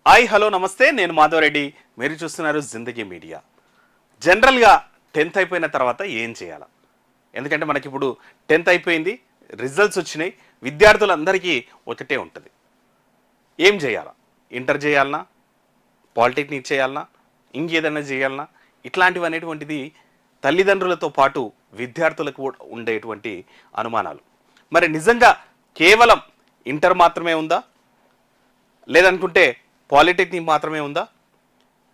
Hi hello నమస్తే, నేను మాధవరెడ్డి. మీరు చూస్తున్నారు జిందగీ మీడియా. జనరల్గా 10th అయిపోయిన తర్వాత ఏం చేయాలా? ఎందుకంటే మనకి ఇప్పుడు 10th అయిపోయింది, రిజల్ట్స్ వచ్చినాయి. విద్యార్థులందరికీ ఒకటే ఉంటుంది, ఏం చేయాలా? ఇంటర్ చేయాలనా, పాలిటెక్నిక్ చేయాలనా, ఇంకేదైనా చేయాలనా? ఇట్లాంటివి అనేటువంటిది తల్లిదండ్రులతో పాటు విద్యార్థులకు కూడా ఉండేటువంటి అనుమానాలు. మరి నిజంగా కేవలం ఇంటర్ మాత్రమే ఉందా, లేదనుకుంటే పాలిటెక్నిక్ మాత్రమే ఉందా?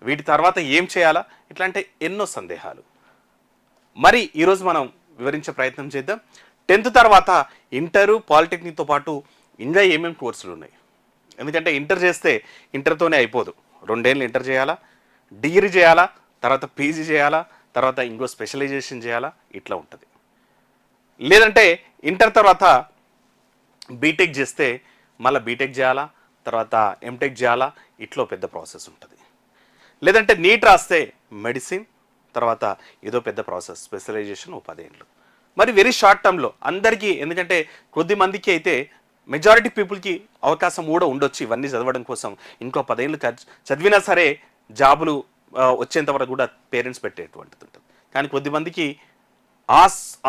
వీటి తర్వాత ఏం చేయాలా? ఇట్లాంటి ఎన్నో సందేహాలు. మరి ఈరోజు మనం వివరించే ప్రయత్నం చేద్దాం. 10th తర్వాత ఇంటరు పాలిటెక్నిక్తో పాటు ఇంకా ఏమేమి కోర్సులు ఉన్నాయి. ఎందుకంటే ఇంటర్ చేస్తే ఇంటర్తోనే అయిపోదు, 2 ఏళ్ళు ఇంటర్ చేయాలా, డిగ్రీ చేయాలా, తర్వాత పీజీ చేయాలా, తర్వాత ఇంకో స్పెషలైజేషన్ చేయాలా, ఇట్లా ఉంటుంది. లేదంటే ఇంటర్ తర్వాత బీటెక్ చేస్తే మళ్ళీ బీటెక్ చేయాలా, తర్వాత ఎంటెక్ చేయాలా, ఇట్లో పెద్ద ప్రాసెస్ ఉంటుంది. లేదంటే నీట్ రాస్తే మెడిసిన్, తర్వాత ఏదో పెద్ద ప్రాసెస్ స్పెషలైజేషన్ 10 ఏళ్ళు. మరి వెరీ షార్ట్ టర్మ్లో అందరికీ, ఎందుకంటే కొద్ది మందికి అయితే మెజారిటీ పీపుల్కి అవకాశం కూడా ఉండొచ్చు ఇవన్నీ చదవడం కోసం. ఇంకో 10 ఏళ్ళు చదివినా సరే జాబులు వచ్చేంత వరకు కూడా పేరెంట్స్ పెట్టేటువంటిది ఉంటుంది. కానీ కొద్దిమందికి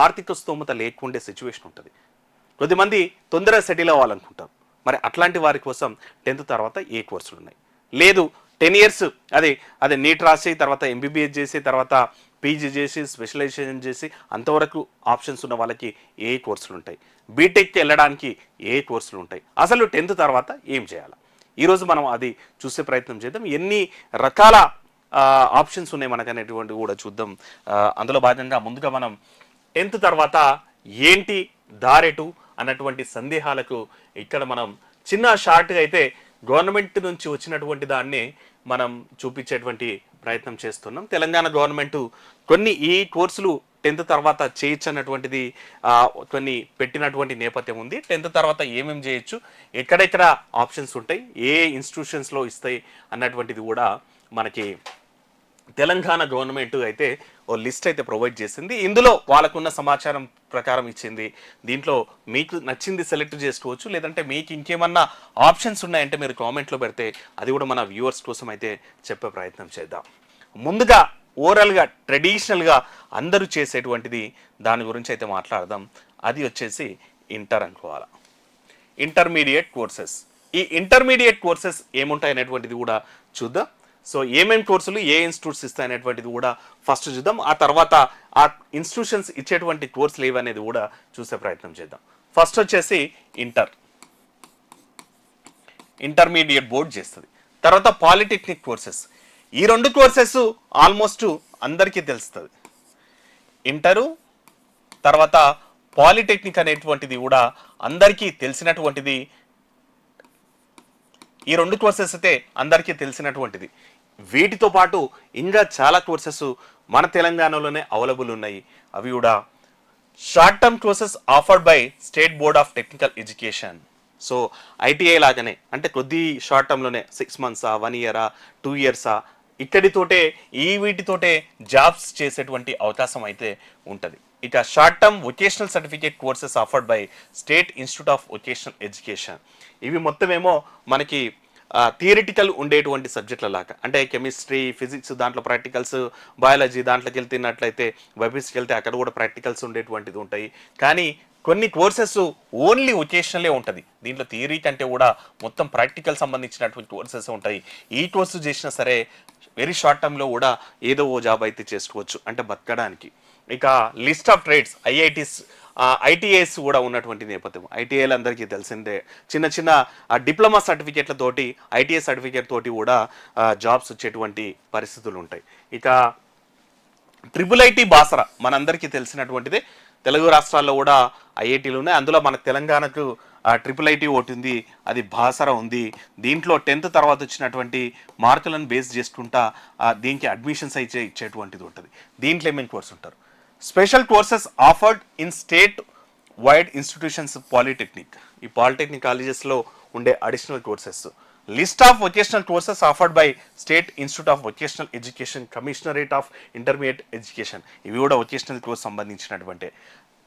ఆర్థిక స్తోమత లేకుండే సిచ్యువేషన్ ఉంటుంది. కొద్దిమంది తొందరగా సెటిల్ అవ్వాలనుకుంటారు. మరి అట్లాంటి వారి కోసం 10th తర్వాత ఏ కోర్సులు ఉన్నాయి? లేదు 10 ఇయర్స్ అదే నీట్ రాసి తర్వాత ఎంబీబీఎస్ చేసి తర్వాత పీజీ చేసి స్పెషలైజేషన్ చేసి అంతవరకు ఆప్షన్స్ ఉన్న వాళ్ళకి ఏ కోర్సులు ఉంటాయి? బీటెక్కి వెళ్ళడానికి ఏ కోర్సులు ఉంటాయి? అసలు 10th తర్వాత ఏం చేయాలి? ఈరోజు మనం అది చూసే ప్రయత్నం చేద్దాం. ఎన్ని రకాల ఆప్షన్స్ ఉన్నాయి మనకు అనేటువంటివి కూడా చూద్దాం. అందులో భాగంగా ముందుగా మనం 10th తర్వాత ఏంటి దారెటు అన్నటువంటి సందేహాలకు ఇక్కడ మనం చిన్న షార్ట్గా అయితే గవర్నమెంట్ నుంచి వచ్చినటువంటి దాన్ని మనం చూపించేటువంటి ప్రయత్నం చేస్తున్నాం. తెలంగాణ గవర్నమెంట్ కొన్ని ఈ కోర్సులు 10th తర్వాత చేయొచ్చు అన్నటువంటిది కొన్ని పెట్టినటువంటి నేపథ్యం ఉంది. 10th తర్వాత ఏమేమి చేయొచ్చు, ఎక్కడెక్కడ ఆప్షన్స్ ఉంటాయి, ఏ ఇన్స్టిట్యూషన్స్లో ఇస్తాయి అన్నటువంటిది కూడా మనకి తెలంగాణ గవర్నమెంట్ అయితే ఓ లిస్ట్ అయితే ప్రొవైడ్ చేసింది. ఇందులో వాళ్ళకున్న సమాచారం ప్రకారం ఇచ్చింది. దీంట్లో మీకు నచ్చింది సెలెక్ట్ చేసుకోవచ్చు. లేదంటే మీకు ఇంకేమన్నా ఆప్షన్స్ ఉన్నాయంటే మీరు కామెంట్లో పెడితే అది కూడా మన వ్యూవర్స్ కోసం అయితే చెప్పే ప్రయత్నం చేద్దాం. ముందుగా ఓవరాల్గా ట్రెడిషనల్గా అందరూ చేసేటువంటిది దాని గురించి అయితే మాట్లాడదాం. అది వచ్చేసి ఇంటర్ అనుకోవాలా, ఇంటర్మీడియట్ కోర్సెస్. ఈ ఇంటర్మీడియట్ కోర్సెస్ ఏముంటాయి అనేటువంటిది కూడా చూద్దాం. సో ఏమేమి కోర్సులు ఏ ఇన్స్టిట్యూట్స్ ఇస్తాయి అనేటువంటిది కూడా ఫస్ట్ చూద్దాం. ఆ తర్వాత ఆ ఇన్స్టిట్యూషన్స్ ఇచ్చేటువంటి కోర్సులు ఏవనేది కూడా చూసే ప్రయత్నం చేద్దాం. ఫస్ట్ వచ్చేసి ఇంటర్మీడియట్ బోర్డ్ చేస్తుంది. తర్వాత పాలిటెక్నిక్ కోర్సెస్. ఈ 2 కోర్సెస్ ఆల్మోస్ట్ అందరికీ తెలుస్తుంది. ఇంటరు తర్వాత పాలిటెక్నిక్ అనేటువంటిది కూడా అందరికీ తెలిసినటువంటిది. ఈ 2 కోర్సెస్ అయితే అందరికీ తెలిసినటువంటిది. వీటితో పాటు ఇంకా చాలా కోర్సెస్ మన తెలంగాణలోనే అవైలబుల్ ఉన్నాయి. అవి కూడా short term courses offered by state board of technical education. So ITI లాగానే, అంటే కొద్ది షార్ట్ టర్మ్లోనే 6 months 1 year 2 years ఇక్కడితోటే వీటితోటే జాబ్స్ చేసేటువంటి అవకాశం అయితే ఉంటుంది. ఇక short term vocational certificate courses offered by state institute of vocational education. ఇవి మొత్తమేమో మనకి థియరిటికల్ ఉండేటువంటి సబ్జెక్టుల లాగా, అంటే కెమిస్ట్రీ, ఫిజిక్స్ దాంట్లో ప్రాక్టికల్స్, బయాలజీ దాంట్లోకి వెళ్తున్నట్లయితే బైపీసీకి వెళ్తే అక్కడ కూడా ప్రాక్టికల్స్ ఉండేటువంటిది ఉంటాయి. కానీ కొన్ని కోర్సెస్ ఓన్లీ వొకేషనలే ఉంటుంది. దీంట్లో థియరీ కంటే కూడా మొత్తం ప్రాక్టికల్ సంబంధించినటువంటి కోర్సెస్ ఉంటాయి. ఈ కోర్సు చేసినా సరే వెరీ షార్ట్ టర్మ్లో కూడా ఏదో ఓ జాబ్ అయితే చేసుకోవచ్చు, అంటే బతకడానికి. ఇక లిస్ట్ ఆఫ్ ట్రేడ్స్, ఐటీఐస్ కూడా ఉన్నటువంటి నేపథ్యం. ఐటీఐలు అందరికీ తెలిసిందే. చిన్న చిన్న డిప్లొమా సర్టిఫికేట్లతోటి, ఐటీఐ సర్టిఫికేట్ తోటి కూడా జాబ్స్ వచ్చేటువంటి పరిస్థితులు ఉంటాయి. ఇక ట్రిపుల్ బాసరా మనందరికీ తెలిసినటువంటిదే. తెలుగు రాష్ట్రాల్లో కూడా ఐఐటీలు ఉన్నాయి. అందులో మన తెలంగాణకు ట్రిపుల్ ఒకటి ఉంది, అది బాసరా ఉంది. దీంట్లో 10th తర్వాత వచ్చినటువంటి మార్కులను బేస్ చేసుకుంటా దీనికి అడ్మిషన్స్ అయితే ఇచ్చేటువంటిది ఉంటుంది. దీంట్లో ఏమేమి కోర్సు ఉంటారు? Special courses offered in state wide institutions polytechnic. ఈ పాలిటెక్నిక్ కాలేజెస్లో ఉండే additional courses. List of vocational courses offered by state institute of vocational education, commissionerate of intermediate education. ఇవి కూడా వొకేషనల్ కోర్స్ సంబంధించినటువంటి.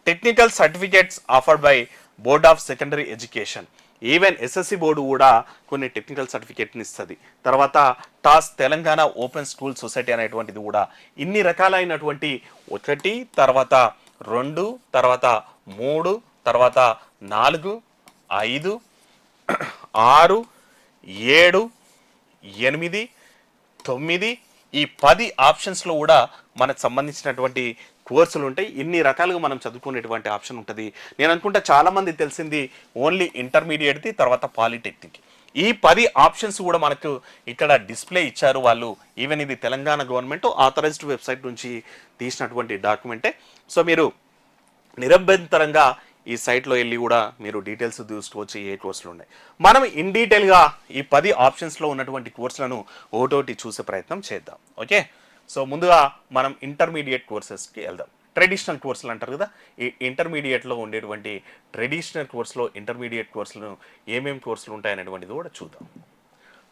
Technical certificates offered by board of secondary education. Even SSC board కూడా కొన్ని technical సర్టిఫికేట్ని ఇస్తుంది. తర్వాత toss Telangana open school society అనేటువంటిది కూడా ఇన్ని రకాలైనటువంటి 1 తర్వాత 2 తర్వాత 3 తర్వాత 4 5 6 7 8 9 ఈ 10 ఆప్షన్స్లో కూడా మనకు సంబంధించినటువంటి కోర్సులు ఉంటాయి. ఇన్ని రకాలుగా మనం చదువుకునేటువంటి ఆప్షన్ ఉంటుంది. నేను అనుకుంటా చాలామంది తెలిసింది ఓన్లీ ఇంటర్మీడియట్ది తర్వాత పాలిటెక్నిక్. ఈ 10 ఆప్షన్స్ కూడా మనకు ఇక్కడ డిస్ప్లే ఇచ్చారు వాళ్ళు. ఈవెన్ ఇది తెలంగాణ గవర్నమెంట్ ఆథరైజ్డ్ వెబ్సైట్ నుంచి తీసినటువంటి డాక్యుమెంటే. సో మీరు నిరభ్యంతరంగా ఈ సైట్లో వెళ్ళి కూడా మీరు డీటెయిల్స్ చూసుకోవచ్చు ఏ కోర్సులు ఉన్నాయి. మనం ఇన్ డీటెయిల్గా ఈ 10 ఆప్షన్స్లో ఉన్నటువంటి కోర్సులను ఒకటోటి చూసే ప్రయత్నం చేద్దాం. ఓకే, సో ముందుగా మనం ఇంటర్మీడియట్ కోర్సెస్కి వెళ్దాం. ట్రెడిషనల్ కోర్సులు అంటారు కదా, ఈ ఇంటర్మీడియట్లో ఉండేటువంటి ట్రెడిషనల్ కోర్సులో ఇంటర్మీడియట్ కోర్సులను ఏమేమి కోర్సులు ఉంటాయనేటువంటిది కూడా చూద్దాం.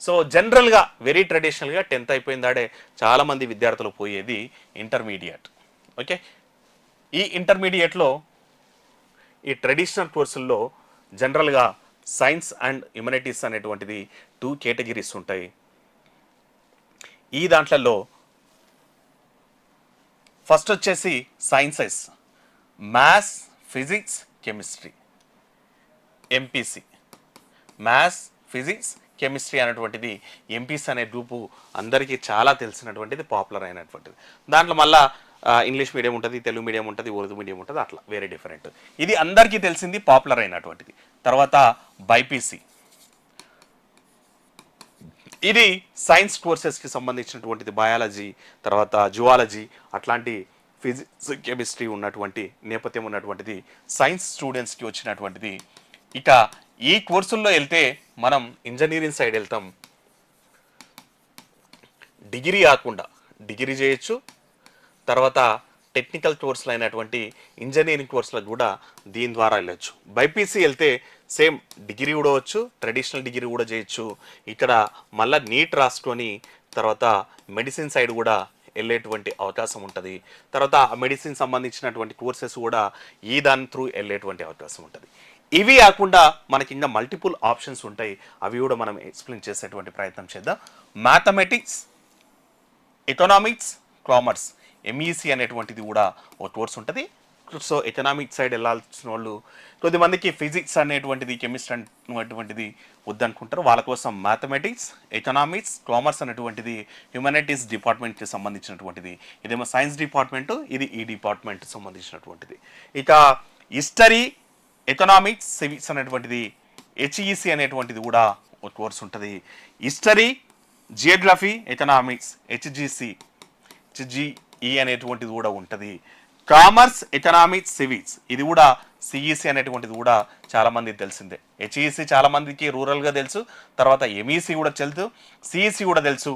సో జనరల్గా వెరీ ట్రెడిషనల్గా 10th అయిపోయిందాడే చాలామంది విద్యార్థులు పోయేది ఇంటర్మీడియట్. ఓకే, ఈ ఇంటర్మీడియట్లో ఈ ట్రెడిషనల్ కోర్సుల్లో జనరల్గా సైన్స్ అండ్ హ్యుమానిటీస్ అనేటువంటిది 2 కేటగిరీస్ ఉంటాయి. ఈ దాంట్లలో ఫస్ట్ వచ్చేసి sciences, maths, physics, chemistry, MPC. Maths, physics, chemistry అనేటువంటిది ఎంపీసీ అనే గ్రూపు అందరికీ చాలా తెలిసినటువంటిది, పాపులర్ అయినటువంటిది. దాంట్లో మళ్ళా ఇంగ్లీష్ మీడియం ఉంటుంది, తెలుగు మీడియం ఉంటుంది, ఉర్దూ మీడియం ఉంటుంది, అట్లా వేరే డిఫరెంట్. ఇది అందరికీ తెలిసింది, పాపులర్ అయినటువంటిది. తర్వాత బైపీసీ, ఇది సైన్స్ కోర్సెస్కి సంబంధించినటువంటిది. బయాలజీ, తర్వాత జువాలజీ, అట్లాంటి ఫిజిక్స్, కెమిస్ట్రీ ఉన్నటువంటి నేపథ్యం ఉన్నటువంటిది సైన్స్ స్టూడెంట్స్కి వచ్చినటువంటిది. ఇక ఈ కోర్సుల్లో వెళ్తే మనం ఇంజనీరింగ్ సైడ్ వెళ్తాం. డిగ్రీ కాకుండా డిగ్రీ చేయొచ్చు, తర్వాత టెక్నికల్ కోర్సులు అయినటువంటి ఇంజనీరింగ్ కోర్సులకు కూడా దీని ద్వారా వెళ్ళొచ్చు. బైపీసీ వెళ్తే సేమ్ డిగ్రీ కూడా వచ్చు, ట్రెడిషనల్ డిగ్రీ కూడా చేయొచ్చు. ఇక్కడ మళ్ళీ నీట్ రాసుకొని తర్వాత మెడిసిన్ సైడ్ కూడా వెళ్ళేటువంటి అవకాశం ఉంటుంది. తర్వాత ఆ మెడిసిన్ సంబంధించినటువంటి కోర్సెస్ కూడా ఈ దాని త్రూ వెళ్ళేటువంటి అవకాశం ఉంటుంది. ఇవి కాకుండా మనకి ఇంకా మల్టిపుల్ ఆప్షన్స్ ఉంటాయి, అవి కూడా మనం ఎక్స్ప్లెయిన్ చేసేటువంటి ప్రయత్నం చేద్దాం. మ్యాథమెటిక్స్, ఎకనామిక్స్, కామర్స్, ఎంఈసీ అనేటువంటిది కూడా ఒక కోర్స్ ఉంటుంది. సో ఎకనామిక్స్ సైడ్ వెళ్ళాల్సిన వాళ్ళు కొద్దిమందికి ఫిజిక్స్ అనేటువంటిది, కెమిస్ట్రీ అనేటువంటిది వద్దనుకుంటారు. వాళ్ళ కోసం మ్యాథమెటిక్స్, ఎకనామిక్స్, కామర్స్ అనేటువంటిది హ్యుమానిటీస్ డిపార్ట్మెంట్కి సంబంధించినటువంటిది. ఇదేమో సైన్స్ డిపార్ట్మెంటు, ఇది ఈ డిపార్ట్మెంట్కి సంబంధించినటువంటిది. ఇక హిస్టరీ, ఎకనామిక్స్, సివిక్స్ అనేటువంటిది హెచ్ఈసి అనేటువంటిది కూడా ఒక కోర్స్ ఉంటుంది. హిస్టరీ, జియోగ్రఫీ, ఎకనామిక్స్ హెచ్జిఈ అనేటువంటిది కూడా ఉంటుంది. కామర్స్, ఎకనామిక్స్, సివిక్స్ ఇది కూడా సిఈసి అనేటువంటిది కూడా చాలామందికి తెలిసిందే. హెచ్ఈసి చాలామందికి రూరల్గా తెలుసు, తర్వాత ఎంఈసి కూడా తెలుసు, సిఈసి కూడా తెలుసు.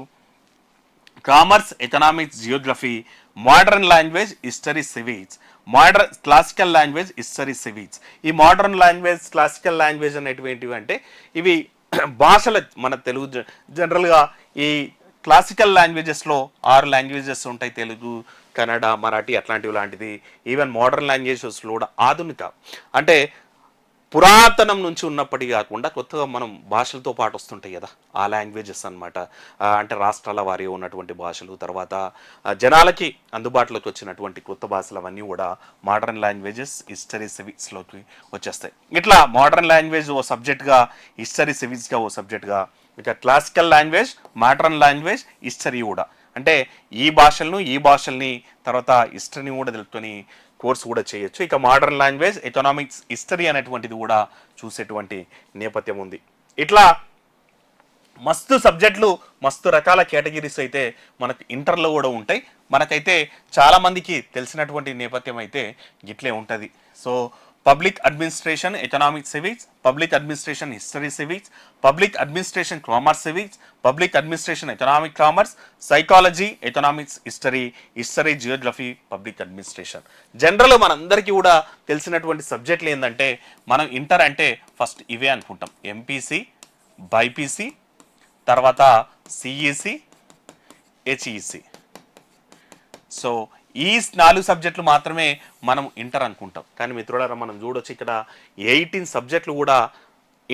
Commerce, economics, Geography, modern language, history, civics, modern classical language, history, civics. ఈ మోడర్న్ లాంగ్వేజ్, క్లాసికల్ లాంగ్వేజ్ అనేటువంటివి అంటే ఇవి భాషల మన తెలుగు జనరల్గా ఈ క్లాసికల్ లాంగ్వేజెస్లో 6 లాంగ్వేజెస్ ఉంటాయి, తెలుగు, కన్నడ, మరాఠీ అట్లాంటివి లాంటిది. ఈవెన్ మోడర్న్ లాంగ్వేజెస్లో కూడా ఆధునిక అంటే పురాతనం నుంచి ఉన్నప్పటికీ కాకుండా కొత్తగా మనం భాషలతో పాటు వస్తుంటాయి కదా, ఆ లాంగ్వేజెస్ అనమాట. అంటే రాష్ట్రాల వారి ఉన్నటువంటి భాషలు, తర్వాత జనాలకి అందుబాటులోకి వచ్చినటువంటి కొత్త భాషలు అవన్నీ కూడా మోడర్న్ లాంగ్వేజెస్, హిస్టరీ, సివిక్స్లోకి వచ్చేస్తాయి. ఇట్లా మోడర్న్ లాంగ్వేజ్ ఓ సబ్జెక్ట్గా, హిస్టరీ, సివిక్స్గా ఓ సబ్జెక్ట్గా, ఇక classical language, modern language, history కూడా అంటే ఈ భాషల్ని తర్వాత హిస్టరీని కూడా తెలుపుకొని కోర్స్ కూడా చేయొచ్చు. ఇక మోడర్న్ లాంగ్వేజ్, ఎకనామిక్స్, హిస్టరీ అనేటువంటిది కూడా చూసేటువంటి నేపథ్యం ఉంది. ఇట్లా మస్తు సబ్జెక్టులు, మస్తు రకాల కేటగిరీస్ అయితే మనకు ఇంటర్లో కూడా ఉంటాయి. మనకైతే చాలామందికి తెలిసినటువంటి నేపథ్యం అయితే గిట్లే ఉంటుంది. So public administration, economics, civics, public administration, history, civics, public administration, commerce, civics, public administration, economic, commerce, psychology, economics, history, Geography, public administration. General మనందరికీ కూడా తెలిసినటువంటి సబ్జెక్టులు ఏంటంటే మనం ఇంటర్ అంటే ఫస్ట్ ఇవే అనుకుంటాం, ఎంపీసీ, బైపీసీ, తర్వాత సిఈసి, హెచ్ఈసి. సో ఈ 4 సబ్జెక్టులు మాత్రమే మనం ఇంటర్ అనుకుంటాం. కానీ మిత్రులారా మనం చూడొచ్చు ఇక్కడ 18 సబ్జెక్టులు కూడా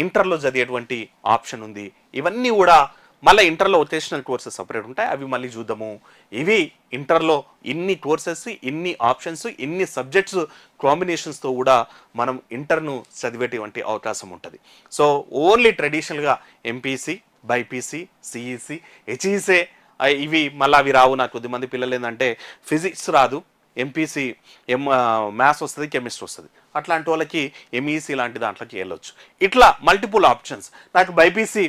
ఇంటర్లో చదివేటువంటి ఆప్షన్ ఉంది. ఇవన్నీ కూడా మళ్ళీ ఇంటర్లో వొకేషనల్ కోర్సెస్ సపరేట్ ఉంటాయి, అవి మళ్ళీ చూద్దాము. ఇవి ఇంటర్లో ఇన్ని కోర్సెస్, ఇన్ని ఆప్షన్స్, ఇన్ని సబ్జెక్ట్స్ కాంబినేషన్స్తో కూడా మనం ఇంటర్ను చదివేటువంటి అవకాశం ఉంటుంది. సో ఓన్లీ ట్రెడిషనల్గా ఎంపీసీ, బైపీసీ, సిఈసి, హెచ్ఈసే ఇవి మళ్ళీ అవి రావు. నాకు కొద్దిమంది పిల్లలు ఏంటంటే ఫిజిక్స్ రాదు, ఎంపీసీ మ్యాథ్స్ వస్తుంది, కెమిస్ట్రీ వస్తుంది, అట్లాంటి వాళ్ళకి ఎంఈసీ లాంటి దాంట్లోకి వెళ్ళొచ్చు. ఇట్లా మల్టిపుల్ ఆప్షన్స్. నాకు బైపీసీ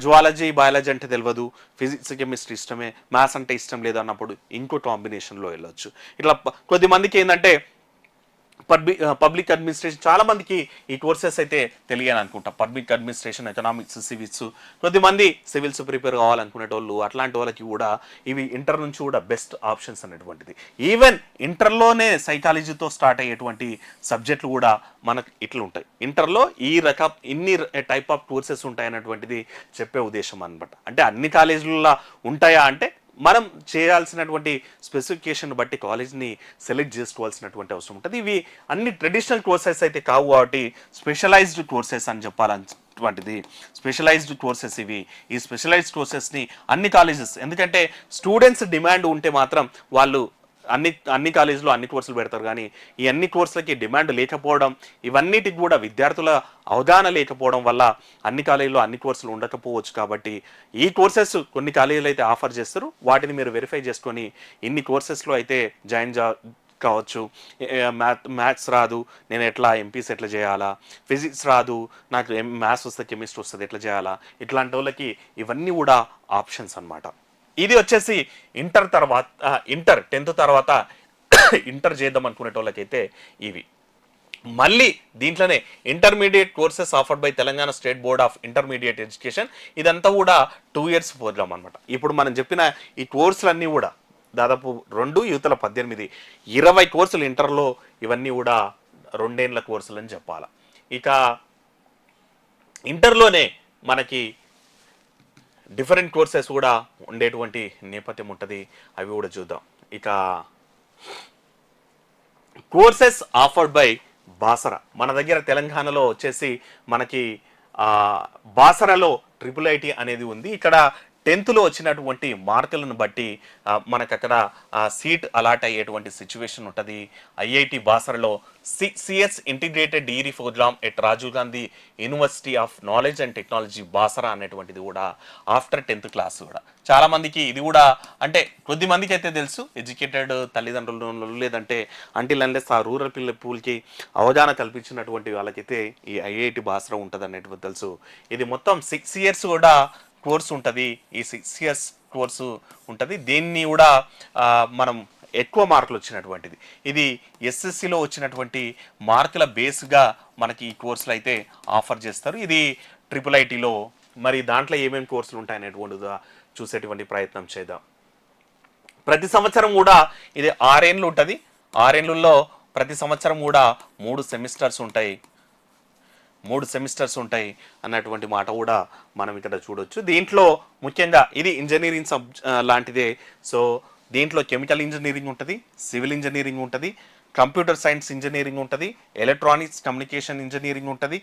జువాలజీ, బయాలజీ అంటే తెలియదు, ఫిజిక్స్, కెమిస్ట్రీ ఇష్టమే, మ్యాథ్స్ అంటే ఇష్టం లేదు అన్నప్పుడు ఇంకో కాంబినేషన్లో వెళ్ళొచ్చు. ఇట్లా కొద్దిమందికి ఏంటంటే పబ్లిక్ అడ్మినిస్ట్రేషన్, చాలా మందికి ఈ కోర్సెస్ అయితే తెలియని అనుకుంటా. పబ్లిక్ అడ్మినిస్ట్రేషన్, ఎకనామిక్స్, సివిల్స్, కొద్దిమంది సివిల్స్ ప్రిపేర్ కావాలనుకునేటోళ్ళు, అట్లాంటి వాళ్ళకి కూడా ఇవి ఇంటర్ నుంచి కూడా బెస్ట్ ఆప్షన్స్ అనేటువంటిది. ఈవెన్ ఇంటర్లోనే సైకాలజీతో స్టార్ట్ అయ్యేటువంటి సబ్జెక్టులు కూడా మనకు ఇట్లా ఉంటాయి. ఇంటర్లో ఇన్ని టైప్ ఆఫ్ కోర్సెస్ ఉంటాయి అనేటువంటిది చెప్పే ఉద్దేశం అనమాట. అంటే అన్ని కాలేజీలలో ఉంటాయా అంటే మనం చేయాల్సినటువంటి స్పెసిఫికేషన్ బట్టి కాలేజ్ని సెలెక్ట్ చేసుకోవాల్సినటువంటి అవసరం ఉంటుంది. ఇవి అన్ని ట్రెడిషనల్ కోర్సెస్ అయితే కావు కాబట్టి స్పెషలైజ్డ్ కోర్సెస్ అని చెప్పాలన్నటువంటిది. స్పెషలైజ్డ్ కోర్సెస్ ఇవి. ఈ స్పెషలైజ్డ్ కోర్సెస్ని అన్ని కాలేజెస్, ఎందుకంటే స్టూడెంట్స్ డిమాండ్ ఉంటే మాత్రం వాళ్ళు అన్ని కాలేజీలో అన్ని కోర్సులు పెడతారు. కానీ ఈ అన్ని కోర్సులకి డిమాండ్ లేకపోవడం, ఇవన్నిటికి కూడా విద్యార్థుల అవగాహన లేకపోవడం వల్ల అన్ని కాలేజీలో అన్ని కోర్సులు ఉండకపోవచ్చు. కాబట్టి ఈ కోర్సెస్ కొన్ని కాలేజీలు అయితే ఆఫర్ చేస్తారు, వాటిని మీరు వెరిఫై చేసుకొని ఇన్ని కోర్సెస్లో అయితే జాయిన్ కావచ్చు. మ్యాథ్స్ రాదు, నేను ఎట్లా ఎంపీసీ ఎట్లా చేయాలా, ఫిజిక్స్ రాదు, నాకు మ్యాథ్స్ వస్తే కెమిస్ట్రీ వస్తుంది, ఎట్లా చేయాలా, ఇట్లాంటి వాళ్ళకి ఇవన్నీ కూడా ఆప్షన్స్ అన్నమాట. ఇది వచ్చేసి ఇంటర్ తర్వాత, ఇంటర్ 10th తర్వాత ఇంటర్ చేద్దాం అనుకునేటోళ్ళకైతే ఇవి. మళ్ళీ దీంట్లోనే intermediate courses offered by Telangana state board of intermediate education. ఇదంతా కూడా 2 years ప్రోగ్రామ్ అనమాట. ఇప్పుడు మనం చెప్పిన ఈ కోర్సులన్నీ కూడా దాదాపు 2 యువతల 18, 20 కోర్సులు ఇంటర్లో. ఇవన్నీ కూడా 2 ఏళ్ల కోర్సులు అని చెప్పాలి. ఇక ఇంటర్లోనే మనకి డిఫరెంట్ కోర్సెస్ కూడా ఉండేటువంటి నేపథ్యం ఉంటుంది, అవి కూడా చూద్దాం. ఇక కోర్సెస్ ఆఫర్డ్ బై బాసరా. మన దగ్గర తెలంగాణలో వచ్చేసి మనకి బాసరాలో IIIT అనేది ఉంది. ఇక్కడ 10th వచ్చినటువంటి మార్కులను బట్టి మనకు అక్కడ సీట్ అలాట్ అయ్యేటువంటి సిచ్యువేషన్ ఉంటుంది. IIT బాసరాలో CS integrated degree program at Rajiv Gandhi university of knowledge and technology Basara అనేటువంటిది కూడా ఆఫ్టర్ 10th క్లాస్ కూడా చాలా మందికి ఇది కూడా, అంటే కొద్ది మందికి అయితే తెలుసు, ఎడ్యుకేటెడ్ తల్లిదండ్రులు లేదంటే అంటిల్ అన్లెస్ ఆ రూరల్ పీపుల్కి అవగాహన కల్పించినటువంటి వాళ్ళకైతే ఈ IIT బాసరా ఉంటుంది అనేటువంటి తెలుసు. ఇది మొత్తం 6 years కూడా కోర్సు ఉంటుంది. ఈ 6 years కోర్సు ఉంటుంది. దీన్ని కూడా మనం ఎక్కువ మార్కులు వచ్చినటువంటిది, ఇది SSCలో వచ్చినటువంటి మార్కుల బేస్గా మనకి ఈ కోర్సులు అయితే ఆఫర్ చేస్తారు. ఇది IIITలో. మరి దాంట్లో ఏమేమి కోర్సులు ఉంటాయనేటువంటిగా చూసేటువంటి ప్రయత్నం చేద్దాం. ప్రతి సంవత్సరం కూడా ఇది 6 ఏళ్ళు ఉంటుంది. 6 ఏళ్ళల్లో ప్రతి సంవత్సరం కూడా 3 సెమిస్టర్స్ ఉంటాయి. 3 సెమిస్టర్స్ ఉంటాయి అన్నటువంటి మాట కూడా మనం ఇక్కడ చూడొచ్చు. దీంట్లో ముఖ్యంగా ఇది ఇంజనీరింగ్ లాంటిదే. సో దీంట్లో కెమికల్ ఇంజనీరింగ్ ఉంటుంది, సివిల్ ఇంజనీరింగ్ ఉంటుంది, కంప్యూటర్ సైన్స్ ఇంజనీరింగ్ ఉంటుంది, ఎలక్ట్రానిక్స్ కమ్యూనికేషన్ ఇంజనీరింగ్ ఉంటుంది,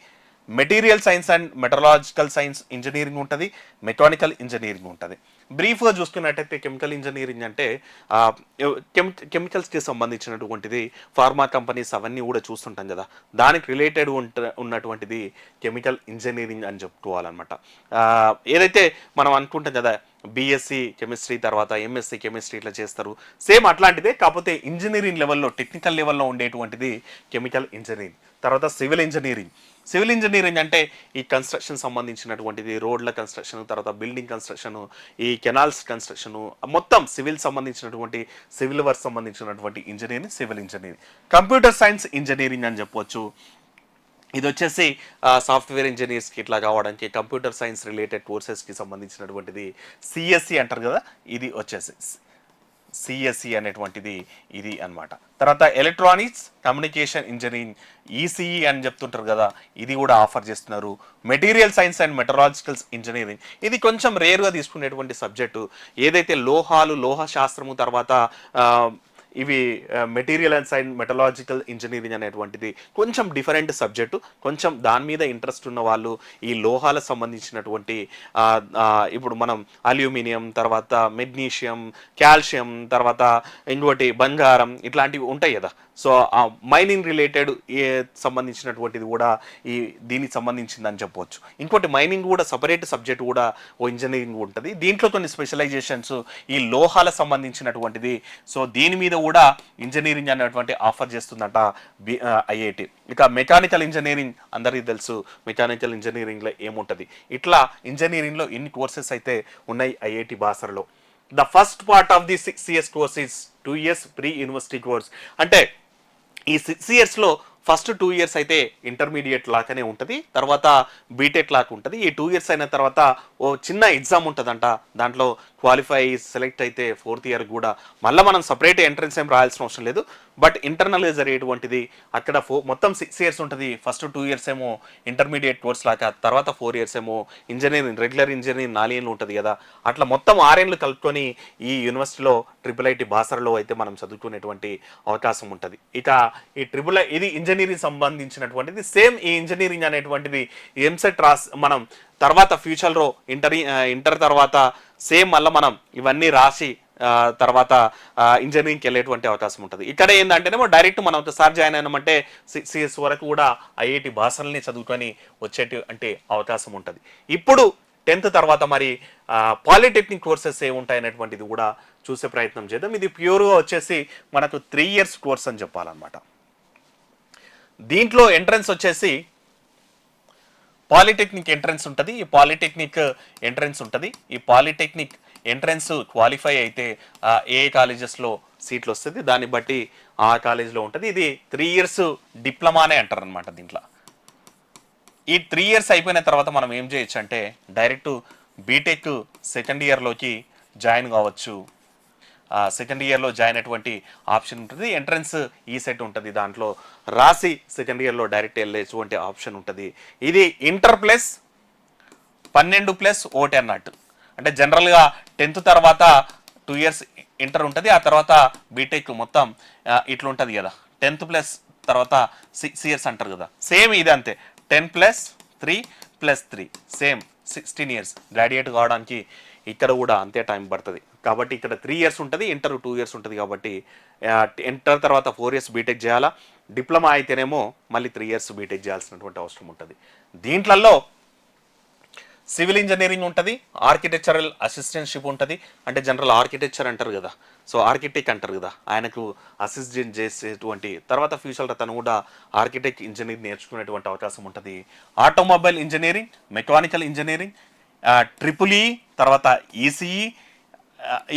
material science and meteorological science engineering ఉంటుంది, మెకానికల్ ఇంజనీరింగ్ ఉంటుంది. బ్రీఫ్గా చూసుకున్నట్టయితే కెమికల్ ఇంజనీరింగ్ అంటే కెమికల్స్కి సంబంధించినటువంటిది, ఫార్మా కంపెనీస్ అవన్నీ కూడా చూస్తుంటాం కదా, దానికి రిలేటెడ్ ఉన్నటువంటిది కెమికల్ ఇంజనీరింగ్ అని చెప్పుకోవాలన్నమాట. ఏదైతే మనం అనుకుంటాం కదా BSc కెమిస్ట్రీ తర్వాత MSc కెమిస్ట్రీ ఇట్లా చేస్తారు, సేమ్ అట్లాంటిదే, కాకపోతే ఇంజనీరింగ్ లెవెల్లో టెక్నికల్ లెవెల్లో ఉండేటువంటిది కెమికల్ ఇంజనీరింగ్. తర్వాత సివిల్ ఇంజనీరింగ్. సివిల్ ఇంజనీరింగ్ అంటే ఈ కన్స్ట్రక్షన్ సంబంధించినటువంటిది, రోడ్ల కన్స్ట్రక్షన్, తర్వాత బిల్డింగ్ కన్స్ట్రక్షన్, ఈ కెనాల్స్ కన్స్ట్రక్షన్, మొత్తం సివిల్ సంబంధించినటువంటి సివిల్ వర్క్ సంబంధించినటువంటి engineering civil engineering. Computer science engineering అని చెప్పవచ్చు. ఇది వచ్చేసి సాఫ్ట్వేర్ ఇంజనీర్స్కి ఇట్లా కావడానికి కంప్యూటర్ సైన్స్ రిలేటెడ్ కోర్సెస్కి సంబంధించినటువంటిది CSE అంటారు కదా, ఇది వచ్చేసి CSE అనేటువంటిది ఇది అన్నమాట. తర్వాత ఎలక్ట్రానిక్స్ కమ్యూనికేషన్ ఇంజనీరింగ్ ECE అని చెప్తుంటారు కదా, ఇది కూడా ఆఫర్ చేస్తున్నారు. Material science and meteorological engineering, ఇది కొంచెం రేర్గా తీసుకునేటువంటి సబ్జెక్టు. ఏదైతే లోహాలు, లోహ శాస్త్రము, తర్వాత ఇవి మెటీరియల్ అండ్ సైన్స్ మెటలాజికల్ ఇంజనీరింగ్ అనేటువంటిది కొంచెం డిఫరెంట్ సబ్జెక్టు. కొంచెం దాని మీద ఇంట్రెస్ట్ ఉన్న వాళ్ళు ఈ లోహాలకు సంబంధించినటువంటి ఇప్పుడు మనం అల్యూమినియం, తర్వాత మెగ్నీషియం, కాల్షియం, తర్వాత ఇంకోటి బంగారం, ఇట్లాంటివి ఉంటాయి కదా. సో ఆ మైనింగ్ రిలేటెడ్ సంబంధించినటువంటిది కూడా దీనికి సంబంధించిందని చెప్పవచ్చు. ఇంకోటి మైనింగ్ కూడా సపరేట్ సబ్జెక్ట్ కూడా ఓ ఇంజనీరింగ్ ఉంటుంది. దీంట్లో కొన్ని స్పెషలైజేషన్స్ ఈ లోహాలకు సంబంధించినటువంటిది. సో దీని మీద కూడా ఇంజనీరింగ్ అనేటువంటి ఆఫర్ చేస్తుందట ఐఐటి. ఇక మెకానికల్ ఇంజనీరింగ్ అందరికీ తెలుసు, మెకానికల్ ఇంజనీరింగ్లో ఏముంటుంది. ఇట్లా ఇంజనీరింగ్లో ఎన్ని కోర్సెస్ అయితే ఉన్నాయి ఐఐటి బాసర్లో. The first part of the 6 years course is 2 years pre university course. అంటే ఈ 6 yearsలో ఫస్ట్ 2 years అయితే ఇంటర్మీడియట్ లాగానే ఉంటుంది, తర్వాత బీటెక్ లాగా ఉంటుంది. ఈ 2 years అయిన తర్వాత ఓ చిన్న ఎగ్జామ్ ఉంటుందంట. దాంట్లో క్వాలిఫై సెలెక్ట్ అయితే 4th year కూడా మళ్ళీ మనం సపరేట్ ఎంట్రన్స్ ఏం రాయాల్సిన అవసరం లేదు. బట్ ఇంటర్నల్గా జరిగేటువంటిది అక్కడ మొత్తం 6 years ఉంటుంది. ఫస్ట్ 2 years ఏమో ఇంటర్మీడియట్ కోర్స్ లాగా, తర్వాత 4 years ఏమో ఇంజనీరింగ్, రెగ్యులర్ ఇంజనీరింగ్ 4 ఏళ్ళు ఉంటుంది కదా. అట్లా మొత్తం 6 ఏళ్ళు కలుపుకొని ఈ యూనివర్సిటీలో IIIT బాసర్లో అయితే మనం చదువుకునేటువంటి అవకాశం ఉంటుంది. ఇక ఈ ఇది ఇంజనీరింగ్ సంబంధించినటువంటిది. సేమ్ ఈ ఇంజనీరింగ్ అనేటువంటిది ఎంసెట్ మనం తర్వాత ఫ్యూచర్లో ఇంటర్ తర్వాత సేమ్ మళ్ళీ మనం ఇవన్నీ రాసి తర్వాత ఇంజనీరింగ్కి వెళ్ళేటువంటి అవకాశం ఉంటుంది. ఇక్కడ ఏంటంటేనేమో డైరెక్ట్ మనం ఒకసారి జాయిన్ అయినామంటే 6 years వరకు కూడా ఐఐటి బాసర్ని చదువుకొని వచ్చేటువంటి అవకాశం ఉంటుంది. ఇప్పుడు 10th తర్వాత మరి పాలిటెక్నిక్ కోర్సెస్ ఏముంటాయి అనేటువంటిది కూడా చూసే ప్రయత్నం చేద్దాం. ఇది ప్యూర్గా వచ్చేసి మనకు 3 years కోర్స్ అని చెప్పాలన్నమాట. దీంట్లో ఎంట్రన్స్ వచ్చేసి పాలిటెక్నిక్ ఎంట్రన్స్ ఉంటుంది. ఈ పాలిటెక్నిక్ ఎంట్రన్స్ ఉంటుంది. ఈ పాలిటెక్నిక్ ఎంట్రన్స్ క్వాలిఫై అయితే ఏ కాలేజెస్లో సీట్లు వస్తుంది, దాన్ని బట్టి ఆ కాలేజ్లో ఉంటుంది. ఇది 3 years డిప్లొమానే అంటారు అనమాట. దీంట్లో ఈ 3 years అయిపోయిన తర్వాత మనం ఏం చేయొచ్చు అంటే డైరెక్ట్ బీటెక్ 2nd yearలోకి జాయిన్ కావచ్చు. 2nd yearలో జాయిన్ అయ్యేటువంటి ఆప్షన్ ఉంటుంది. ఎంట్రన్స్ ఈ సెట్ ఉంటుంది, దాంట్లో రాసి 2nd yearలో డైరెక్ట్ వెళ్ళేటువంటి ఆప్షన్ ఉంటుంది. ఇది ఇంటర్ ప్లస్ 12 + ఒకటి అన్నట్టు. అంటే జనరల్గా 10th తర్వాత 2 years ఇంటర్ ఉంటుంది, ఆ తర్వాత బీటెక్ మొత్తం ఇట్లా ఉంటుంది కదా. 10th ప్లస్ తర్వాత 6 years అంటారు కదా. సేమ్ ఇది అంతే, 10 + 3 + 3 సేమ్ 16 years. గ్రాడ్యుయేట్ కావడానికి ఇక్కడ కూడా అంతే టైం పడుతుంది. కాబట్టి ఇక్కడ 3 years ఉంటుంది, ఇంటర్ 2 years ఉంటుంది. కాబట్టి ఇంటర్ తర్వాత 4 years బీటెక్ చేయాలా. డిప్లొమా అయితేనేమో మళ్ళీ 3 years బీటెక్ చేయాల్సినటువంటి అవసరం ఉంటుంది. దీంట్లలో సివిల్ ఇంజనీరింగ్ ఉంటుంది, ఆర్కిటెక్చరల్ అసిస్టెంట్షిప్ ఉంటుంది. అంటే జనరల్ ఆర్కిటెక్చర్ అంటారు కదా, సో ఆర్కిటెక్ట్ అంటారు కదా, ఆయనకు అసిస్టెంట్ చేసేటువంటి తర్వాత ఫ్యూచర్లో తను కూడా ఆర్కిటెక్ట్ ఇంజనీరింగ్ నేర్చుకునేటువంటి అవకాశం ఉంటుంది. Automobile engineering, mechanical engineering, triple E, తర్వాత ఈసీఈ,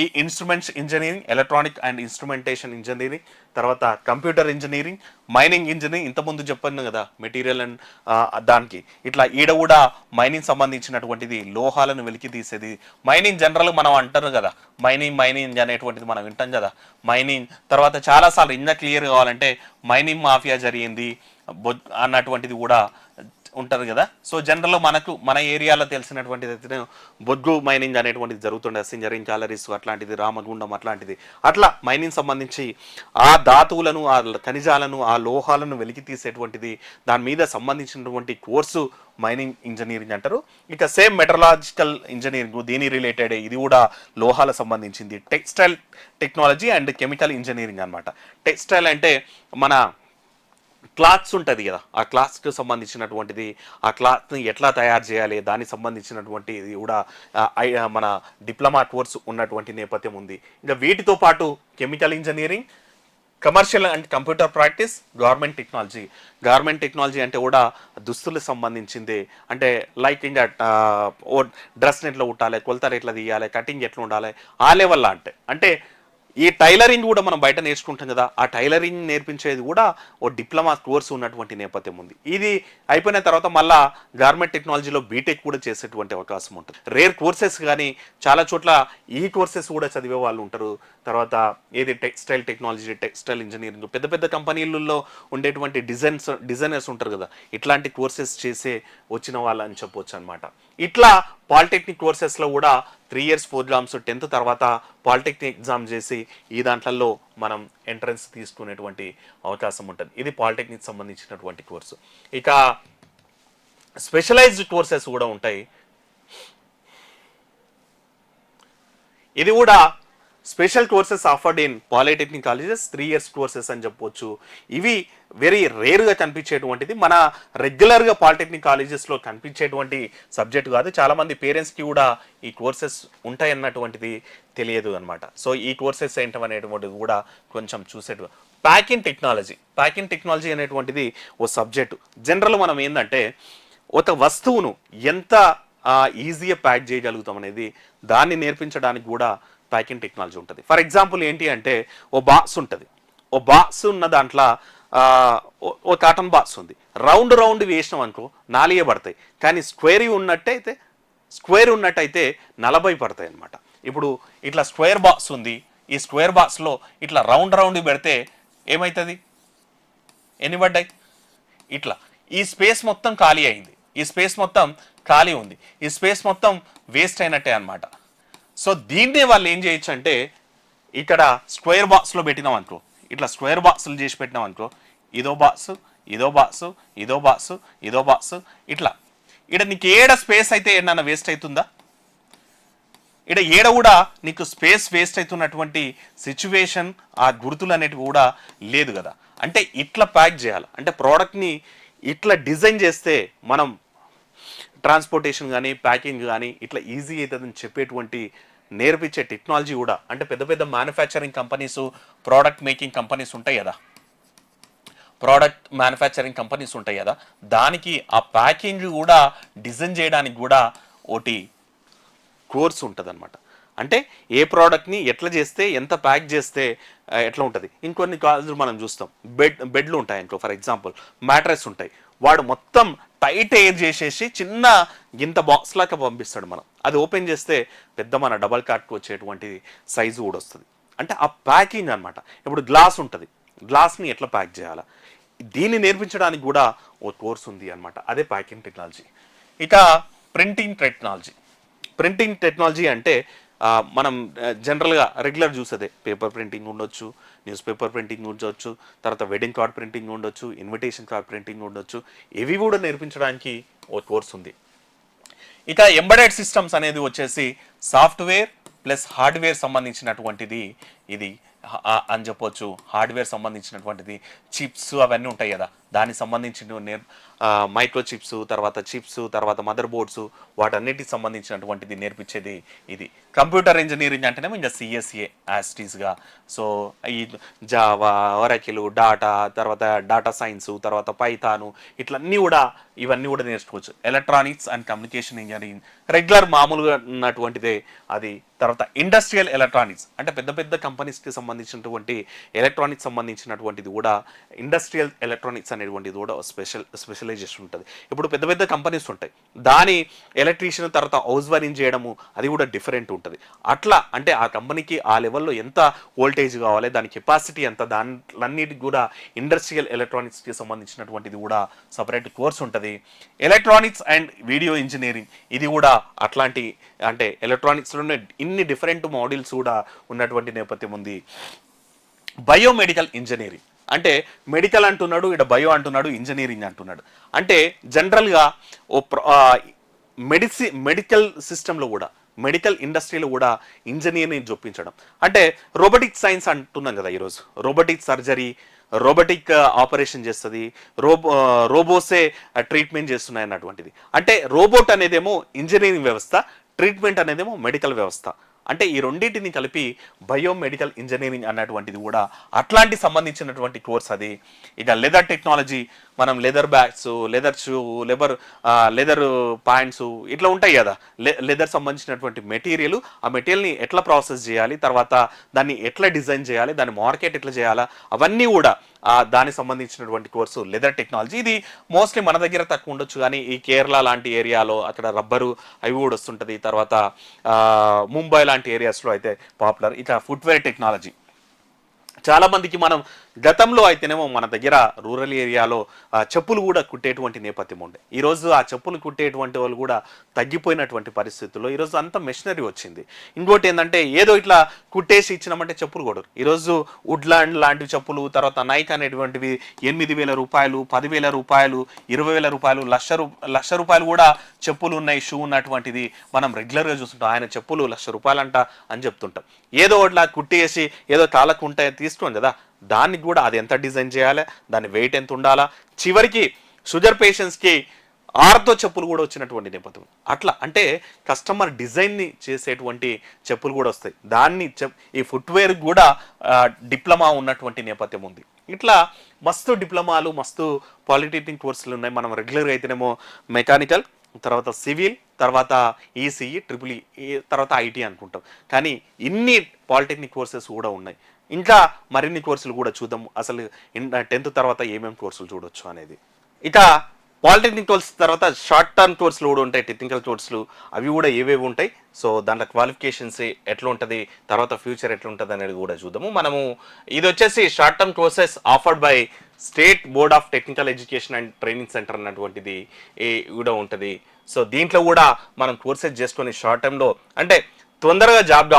ఈ instruments engineering, electronic and instrumentation engineering, తర్వాత కంప్యూటర్ ఇంజనీరింగ్, మైనింగ్ ఇంజనీరింగ్. ఇంతకుముందు చెప్పాను కదా మెటీరియల్ అండ్ దానికి. ఇట్లా ఈడ కూడా మైనింగ్ సంబంధించినటువంటిది, లోహాలను వెలికి తీసేది. మైనింగ్ జనరల్ మనం అంటారు కదా, మైనింగ్ అనేటువంటిది మనం వింటాం కదా. మైనింగ్ తర్వాత చాలాసార్లు ఇంకా క్లియర్ కావాలంటే మైనింగ్ మాఫియా జరిగింది అన్నటువంటిది కూడా ఉంటుంది కదా. సో జనరల్లో మన ఏరియాలో తెలిసినటువంటిది అయితే బొగ్గు మైనింగ్ అనేటువంటిది జరుగుతుండే, సింజరింగ్, క్యాలరీస్ అట్లాంటిది, రామగుండం అట్లాంటిది. అట్లా మైనింగ్ సంబంధించి ఆ ధాతువులను, ఆ ఖనిజాలను, ఆ లోహాలను వెలికి తీసేటువంటిది, దాని మీద సంబంధించినటువంటి కోర్సు మైనింగ్ ఇంజనీరింగ్ అంటారు. ఇక సేమ్ మెటలాజికల్ ఇంజనీరింగ్ దీని రిలేటెడ్, ఇది కూడా లోహాలకు సంబంధించింది. Textile technology and chemical engineering అనమాట. టెక్స్టైల్ అంటే మన క్లాత్స్ ఉంటుంది కదా, ఆ క్లాత్స్కి సంబంధించినటువంటిది, ఆ క్లాత్ని ఎట్లా తయారు చేయాలి దానికి సంబంధించినటువంటి ఇది కూడా మన డిప్లొమా కోర్సు ఉన్నటువంటి నేపథ్యం ఉంది. ఇంకా వీటితో పాటు chemical engineering, commercial and computer practice, government technology అంటే కూడా దుస్తులకు సంబంధించింది. అంటే లైక్ ఇంకా డ్రెస్ని ఎట్లా కుట్టాలి, కొలతలు ఎట్లా తీయాలి, కటింగ్ ఎట్లా ఉండాలి, ఆ లెవెల్లో అంటే ఈ టైలరింగ్ కూడా మనం బయట నేర్చుకుంటాం కదా, ఆ టైలరింగ్ నేర్పించేది కూడా ఓ డిప్లొమా కోర్సు ఉన్నటువంటి నేపథ్యం ఉంది. ఇది అయిపోయిన తర్వాత మళ్ళా గవర్నమెంట్ టెక్నాలజీలో బీటెక్ కూడా చేసేటువంటి అవకాశం ఉంటుంది. రేర్ కోర్సెస్ కానీ చాలా చోట్ల ఈ కోర్సెస్ కూడా చదివే వాళ్ళు ఉంటారు. తర్వాత ఏది టెక్స్టైల్ టెక్నాలజీ, టెక్స్టైల్ ఇంజనీరింగ్, పెద్ద పెద్ద కంపెనీలలో ఉండేటువంటి డిజైనర్స్ ఉంటారు కదా, ఇట్లాంటి కోర్సెస్ చేసే వచ్చిన వాళ్ళు అని చెప్పొచ్చు అనమాట. ఇట్లా పాలిటెక్నిక్ కోర్సెస్లో కూడా 3 years ప్రోగ్రామ్స్, 10th తర్వాత పాలిటెక్నిక్ ఎగ్జామ్ చేసి ఈ దాంట్లలో మనం ఎంట్రన్స్ తీసుకునేటువంటి అవకాశం ఉంటుంది. ఇది పాలిటెక్నిక్ సంబంధించినటువంటి కోర్సు. ఇక స్పెషలైజ్డ్ కోర్సెస్ కూడా ఉంటాయి. ఇది కూడా special courses offered in polytechnic colleges, 3 years courses అని చెప్పొచ్చు. ఇవి వెరీ రేర్గా కనిపించేటువంటిది, మన రెగ్యులర్గా పాలిటెక్నిక్ కాలేజెస్లో కనిపించేటువంటి సబ్జెక్ట్ కాదు. చాలామంది పేరెంట్స్కి కూడా ఈ కోర్సెస్ ఉంటాయన్నటువంటిది తెలియదు అనమాట. సో ఈ కోర్సెస్ ఏంటనేటువంటిది కూడా కొంచెం చూసేటు. ప్యాకింగ్ టెక్నాలజీ అనేటువంటిది ఓ సబ్జెక్టు. జనరల్ మనం ఏంటంటే ఒక వస్తువును ఎంత ఈజీగా ప్యాక్ చేయగలుగుతాం అనేది దాన్ని నేర్పించడానికి కూడా ప్యాకింగ్ టెక్నాలజీ ఉంటుంది. ఫర్ ఎగ్జాంపుల్ ఏంటి అంటే ఓ బాక్స్ ఉంటుంది. ఓ బాక్స్ ఉన్న దాంట్లో ఓ కాటన్ బాక్స్ ఉంది. రౌండ్ వేసినాం అనుకో 4 పడతాయి, కానీ స్క్వేర్ ఉన్నట్టయితే 40 పడతాయి అనమాట. ఇప్పుడు ఇట్లా స్క్వేర్ బాక్స్ ఉంది. ఈ స్క్వేర్ బాక్స్లో ఇట్లా రౌండ్ పెడితే ఏమవుతుంది? ఎన్ని పడ్డాయి? ఇట్లా ఈ స్పేస్ మొత్తం ఖాళీ అయింది. ఈ స్పేస్ మొత్తం ఖాళీ ఉంది. ఈ స్పేస్ మొత్తం వేస్ట్ అయినట్టే అనమాట. సో దీన్నే వాళ్ళు ఏం చేయొచ్చు అంటే ఇక్కడ స్క్వేర్ బాక్స్లో పెట్టినాం అనుకో, ఇట్లా స్క్వేర్ బాక్సులు చేసి పెట్టినాం అనుకో, ఇదో బాక్స్, ఇట్లా ఇక్కడ నీకు ఏడ స్పేస్ అయితే ఏడన్నా వేస్ట్ అవుతుందా? ఇక్కడ ఏడ కూడా నీకు స్పేస్ వేస్ట్ అవుతున్నటువంటి సిచ్యువేషన్, ఆ గుర్తులు అనేటివి కూడా లేదు కదా. అంటే ఇట్లా ప్యాక్ చేయాలి. అంటే ప్రోడక్ట్ని ఇట్లా డిజైన్ చేస్తే మనం ట్రాన్స్పోర్టేషన్ కానీ ప్యాకింగ్ కానీ ఇట్లా ఈజీ అవుతుందని చెప్పేటువంటి నేర్పించే టెక్నాలజీ కూడా, అంటే పెద్ద పెద్ద manufacturing companies, product making companies ఉంటాయి కదా, దానికి ఆ ప్యాకింగ్ కూడా డిజైన్ చేయడానికి కూడా ఒకటి కోర్స్ ఉంటుంది అనమాట. అంటే ఏ ప్రోడక్ట్ని ఎట్లా చేస్తే, ఎంత ప్యాక్ చేస్తే ఎట్లా ఉంటుంది. ఇంకొన్ని కాలేజీలు మనం చూస్తాం, బెడ్లు ఉంటాయి అనుకో. ఫర్ ఎగ్జాంపుల్ మ్యాట్రెస్ ఉంటాయి. వాడు మొత్తం టైట్ ఎయిర్ చేసేసి చిన్న గింత బాక్స్ లాగా పంపిస్తాడు. మనం అది ఓపెన్ చేస్తే పెద్ద మన డబల్ కాట్కి వచ్చేటువంటి సైజు కూడా వస్తుంది. అంటే ఆ ప్యాకింగ్ అనమాట. ఇప్పుడు గ్లాస్ ఉంటుంది, గ్లాస్ని ఎట్లా ప్యాక్ చేయాలా, దీన్ని నేర్పించడానికి కూడా ఓ కోర్స్ ఉంది అనమాట. అదే ప్యాకింగ్ టెక్నాలజీ. ఇక ప్రింటింగ్ టెక్నాలజీ అంటే మనం జనరల్గా రెగ్యులర్ చూసేదే పేపర్ ప్రింటింగ్ ఉండొచ్చు, న్యూస్ పేపర్ ప్రింటింగ్ ఉండొచ్చు, తర్వాత వెడ్డింగ్ కార్డ్ ప్రింటింగ్ ఉండొచ్చు, ఇన్విటేషన్ కార్డ్ ప్రింటింగ్ ఉండొచ్చు. ఇవి కూడా నేర్పించడానికి ఓ కోర్స్ ఉంది. ఇక ఎంబెడెడ్ సిస్టమ్స్ అనేది వచ్చేసి సాఫ్ట్వేర్ ప్లస్ హార్డ్వేర్ సంబంధించినటువంటిది ఇది అని చెప్పొచ్చు. హార్డ్వేర్ సంబంధించినటువంటిది చిప్స్ అవన్నీ ఉంటాయి కదా, దానికి సంబంధించిన మైక్రో చిప్స్, తర్వాత మదర్ బోర్డ్స్, వాటన్నిటికి సంబంధించినటువంటిది నేర్పించేది ఇది. కంప్యూటర్ ఇంజనీరింగ్ అంటేనేమో ఇంకా సిఎస్ఏ యాస్టీస్గా. సో ఈ జావా, ఒరాకిల్, తర్వాత డాటా సైన్స్, తర్వాత పైథాను, ఇవన్నీ కూడా నేర్చుకోవచ్చు. Electronics and communication engineering regular మామూలుగా ఉన్నటువంటిదే అది. తర్వాత ఇండస్ట్రియల్ ఎలక్ట్రానిక్స్ అంటే పెద్ద పెద్ద కంపెనీస్కి సంబంధించినటువంటి ఎలక్ట్రానిక్స్ సంబంధించినటువంటిది కూడా, ఇండస్ట్రియల్ ఎలక్ట్రానిక్స్ అనేటువంటిది కూడా స్పెషలైజేషన్ ఉంటుంది. ఇప్పుడు పెద్ద పెద్ద కంపెనీస్ ఉంటాయి, దాని ఎలక్ట్రీషియన్ తర్వాత హౌస్ వైరింగ్ చేయడము అది కూడా డిఫరెంట్ ఉంటుంది. అట్లా అంటే ఆ కంపెనీకి ఆ లెవెల్లో ఎంత వోల్టేజ్ కావాలి, దాని కెపాసిటీ ఎంత, దానిలన్నిటికి కూడా ఇండస్ట్రియల్ ఎలక్ట్రానిక్స్కి సంబంధించినటువంటిది కూడా సపరేట్ కోర్స్ ఉంటుంది. ఎలక్ట్రానిక్స్ అండ్ వీడియో ఇంజనీరింగ్ ఇది కూడా అట్లాంటి, అంటే ఎలక్ట్రానిక్స్లోనే ఇన్ని డిఫరెంట్ మోడల్స్ కూడా ఉన్నటువంటి నేపథ్యం ఉంది. బయోమెడికల్ ఇంజనీరింగ్ అంటే మెడికల్ అంటున్నాడు, ఇక్కడ బయో అంటున్నాడు, ఇంజనీరింగ్ అంటున్నాడు. అంటే జనరల్గా మెడికల్ సిస్టంలో కూడా, మెడికల్ ఇండస్ట్రీలో కూడా ఇంజనీరింగ్ చొప్పించడం. అంటే రోబోటిక్ సైన్స్ అంటున్నాం కదా ఈరోజు, రోబోటిక్ సర్జరీ, రోబోటిక్ ఆపరేషన్ చేస్తుంది, రోబోసే ట్రీట్మెంట్ చేస్తున్నాయి అన్నటువంటిది. అంటే రోబోట్ అనేదేమో ఇంజనీరింగ్ వ్యవస్థ, ట్రీట్మెంట్ అనేదేమో మెడికల్ వ్యవస్థ. అంటే ఈ రెండింటిని కలిపి బయోమెడికల్ ఇంజనీరింగ్ అన్నటువంటిది కూడా అట్లాంటి సంబంధించినటువంటి కోర్స్ అది. ఇక లెదర్ టెక్నాలజీ, మనం leather bags, leather shoe, leather pants ఇట్లా ఉంటాయి కదా, లెదర్ సంబంధించినటువంటి మెటీరియల్, ఆ మెటీరియల్ని ఎట్లా ప్రాసెస్ చేయాలి, తర్వాత దాన్ని ఎట్లా డిజైన్ చేయాలి, దాని మార్కెట్ ఎట్లా చేయాలా, అవన్నీ కూడా దానికి సంబంధించినటువంటి కోర్సు లెదర్ టెక్నాలజీ. ఇది మోస్ట్లీ మన దగ్గర తక్కువ ఉండొచ్చు, కానీ ఈ కేరళ లాంటి ఏరియాలో అక్కడ రబ్బరు అవి కూడా వస్తుంటుంది. తర్వాత ముంబై లాంటి ఏరియాస్లో అయితే పాపులర్. ఇక ఫుట్వేర్ టెక్నాలజీ చాలా మందికి మనం గతంలో అయితేనేమో మన దగ్గర రూరల్ ఏరియాలో చెప్పులు కూడా కుట్టేటువంటి నేపథ్యం ఉండే. ఈరోజు ఆ చెప్పులు కుట్టేటువంటి వాళ్ళు కూడా తగ్గిపోయినటువంటి పరిస్థితుల్లో ఈరోజు అంత మెషినరీ వచ్చింది. ఇంకోటి ఏంటంటే ఏదో ఇట్లా కుట్టేసి ఇచ్చినామంటే చెప్పులు కొడరు. ఈరోజు వుడ్లాండ్ లాంటి చెప్పులు, తర్వాత నైక్ అనేటువంటివి 8,000 రూపాయలు, 10,000 రూపాయలు, 20,000 రూపాయలు, లక్ష రూపాయలు కూడా చెప్పులు ఉన్నాయి. షూ ఉన్నటువంటిది మనం రెగ్యులర్గా చూస్తుంటాం. ఆయన చెప్పులు ₹1,00,000 అంట అని చెప్తుంటాం. ఏదో ఇట్లా కుట్టేసి ఏదో కాళ్ళకు ఉంటాయి తీసుకోండి కదా, దానికి కూడా అది ఎంత డిజైన్ చేయాలి, దాని వెయిట్ ఎంత ఉండాలా, చివరికి షుగర్ పేషెంట్స్కి ఆర్తో చెప్పులు కూడా వచ్చినటువంటి నేపథ్యం. అట్లా అంటే కస్టమర్ డిజైన్ని చేసేటువంటి చెప్పులు కూడా వస్తాయి. దాన్ని ఈ ఫుట్వేర్ కూడా డిప్లొమా ఉన్నటువంటి నేపథ్యం ఉంది. ఇట్లా మస్తు డిప్లొమాలు, మస్తు పాలిటెక్నిక్ కోర్సులు ఉన్నాయి. మనం రెగ్యులర్గా అయితేనేమో మెకానికల్, తర్వాత సివిల్, తర్వాత ఈసీఈ, ట్రిపుల్ ఈ, తర్వాత ఐటీ అనుకుంటాం. కానీ ఇన్ని పాలిటెక్నిక్ కోర్సెస్ కూడా ఉన్నాయి. ఇంకా మరిన్ని కోర్సులు కూడా చూద్దాం. అసలు 10th తర్వాత ఏమేమి కోర్సులు చూడొచ్చు అనేది. ఇక పాలిటెక్నిక్ కోర్స్ తర్వాత షార్ట్ టర్మ్ కోర్సులు కూడా ఉంటాయి, టెక్నికల్ కోర్సులు. అవి కూడా ఏవేవి ఉంటాయి, సో దాంట్లో క్వాలిఫికేషన్స్ ఎట్లా ఉంటుంది, తర్వాత ఫ్యూచర్ ఎట్లా ఉంటుంది అనేది కూడా చూద్దాము. మనము ఇది వచ్చేసి short term courses offered by state board of technical education and training centre అన్నటువంటిది కూడా ఉంటుంది. సో దీంట్లో కూడా మనం కోర్సెస్ చేసుకొని షార్ట్ టర్మ్లో అంటే తొందరగా జాబ్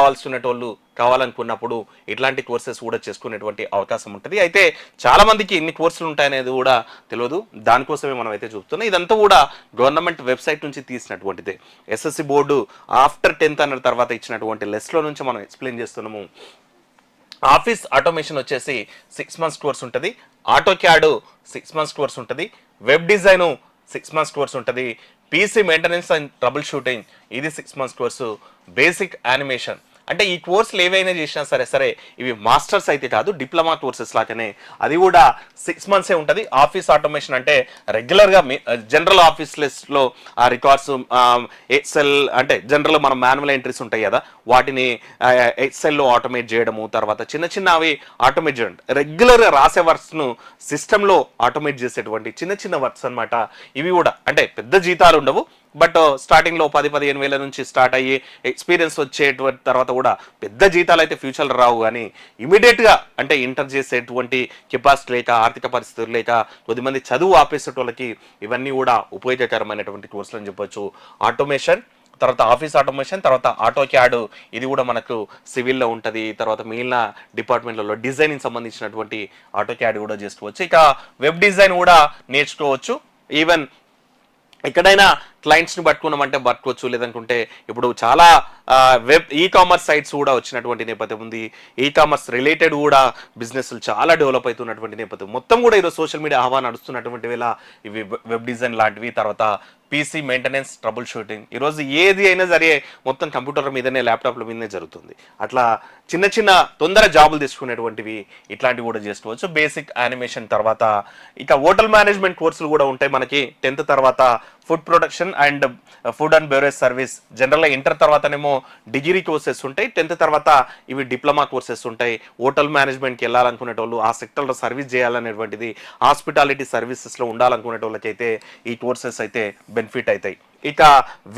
కావాలనుకున్నప్పుడు ఇట్లాంటి కోర్సెస్ కూడా చేసుకునేటువంటి అవకాశం ఉంటుంది. అయితే చాలా మందికి ఇన్ని కోర్సులు ఉంటాయనేది కూడా తెలియదు. దానికోసమే మనం అయితే చూస్తున్నాం. ఇదంతా కూడా గవర్నమెంట్ వెబ్సైట్ నుంచి తీసినటువంటిదే. ఎస్ఎస్సి బోర్డు ఆఫ్టర్ 10th అన్న తర్వాత ఇచ్చినటువంటి లెస్లో నుంచి మనం ఎక్స్ప్లెయిన్ చేస్తున్నాము. ఆఫీస్ ఆటోమేషన్ వచ్చేసి 6 months కోర్స్ ఉంటుంది. ఆటో క్యాడ్ 6 months కోర్స్ ఉంటుంది. వెబ్ డిజైను 6 months కోర్స్ ఉంటుంది. PC maintenance and trouble shooting ఇది 6 months కోర్సు. బేసిక్ యానిమేషన్ అంటే ఈ కోర్సులు ఏవైనా చేసినా సరే ఇవి మాస్టర్స్ అయితే కాదు, డిప్లొమా కోర్సెస్ లాగానే అది కూడా 6 months ఉంటుంది. ఆఫీస్ ఆటోమేషన్ అంటే రెగ్యులర్గా జనరల్ ఆఫీస్లో ఆ రికార్డ్స్ ఎక్సెల్ అంటే జనరల్ మనం మాన్యువల్ ఎంట్రీస్ ఉంటాయి కదా, వాటిని ఎక్సెల్లో ఆటోమేట్ చేయడము, తర్వాత చిన్న అవి ఆటోమేట్ చేయడం, రెగ్యులర్గా రాసే వర్క్స్ను సిస్టంలో ఆటోమేట్ చేసేటువంటి చిన్న వర్క్స్ అనమాట. ఇవి కూడా అంటే పెద్ద జీతాలు ఉండవు, బట్ స్టార్టింగ్లో 10-15 వేల నుంచి స్టార్ట్ అయ్యి ఎక్స్పీరియన్స్ వచ్చేటువంటి తర్వాత కూడా పెద్ద జీతాలు అయితే ఫ్యూచర్లో రావు. కానీ ఇమీడియట్గా అంటే ఇంటర్ చేసేటువంటి కెపాసిటీ లేక, ఆర్థిక పరిస్థితులు లేక, కొద్దిమంది చదువు ఆపేసేటోళ్ళకి ఇవన్నీ కూడా ఉపయోగకరమైనటువంటి కోర్సులు అని చెప్పొచ్చు. ఆటోమేషన్, తర్వాత ఆఫీస్ ఆటోమేషన్, తర్వాత ఆటో క్యాడ్ ఇది కూడా మనకు సివిల్లో ఉంటుంది. తర్వాత మిగిలిన డిపార్ట్మెంట్లలో డిజైనింగ్ సంబంధించినటువంటి ఆటో క్యాడ్ కూడా చేసుకోవచ్చు. ఇక వెబ్ డిజైన్ కూడా నేర్చుకోవచ్చు. ఈవెన్ ఎక్కడైనా క్లయింట్స్ని పట్టుకున్నామంటే పట్టుకోవచ్చు, లేదనుకుంటే ఇప్పుడు చాలా వెబ్ కామర్స్ సైట్స్ కూడా వచ్చినటువంటి నేపథ్యం ఉంది. కామర్స్ రిలేటెడ్ కూడా బిజినెస్లు చాలా డెవలప్ అవుతున్నటువంటి నేపథ్యం. మొత్తం కూడా ఈరోజు సోషల్ మీడియా ఆహ్వానం నడుస్తున్నటువంటి వేళ ఇవి వెబ్ డిజైన్ లాంటివి, తర్వాత పీసీ మెయింటెనెన్స్, ట్రబుల్ షూటింగ్, ఈరోజు ఏది అయినా సరే మొత్తం కంప్యూటర్ మీదనే, ల్యాప్టాప్ల మీదనే జరుగుతుంది. అట్లా చిన్న తొందర జాబులు తీసుకునేటువంటివి ఇట్లాంటివి కూడా చేసుకోవచ్చు. బేసిక్ యానిమేషన్ తర్వాత ఇక హోటల్ మేనేజ్మెంట్ కోర్సులు కూడా ఉంటాయి మనకి 10th తర్వాత. Food production and food and beverage service జనరల్గా ఇంటర్ తర్వాతనేమో డిగ్రీ కోర్సెస్ ఉంటాయి. 10th తర్వాత ఇవి డిప్లొమా కోర్సెస్ ఉంటాయి. హోటల్ మేనేజ్మెంట్కి వెళ్ళాలనుకునేటోళ్ళు, ఆ సెక్టర్లో సర్వీస్ చేయాలనేటువంటిది, హాస్పిటాలిటీ సర్వీసెస్లో ఉండాలనుకునేటోళ్ళకైతే ఈ కోర్సెస్ అయితే బెనిఫిట్ అవుతాయి. ఇక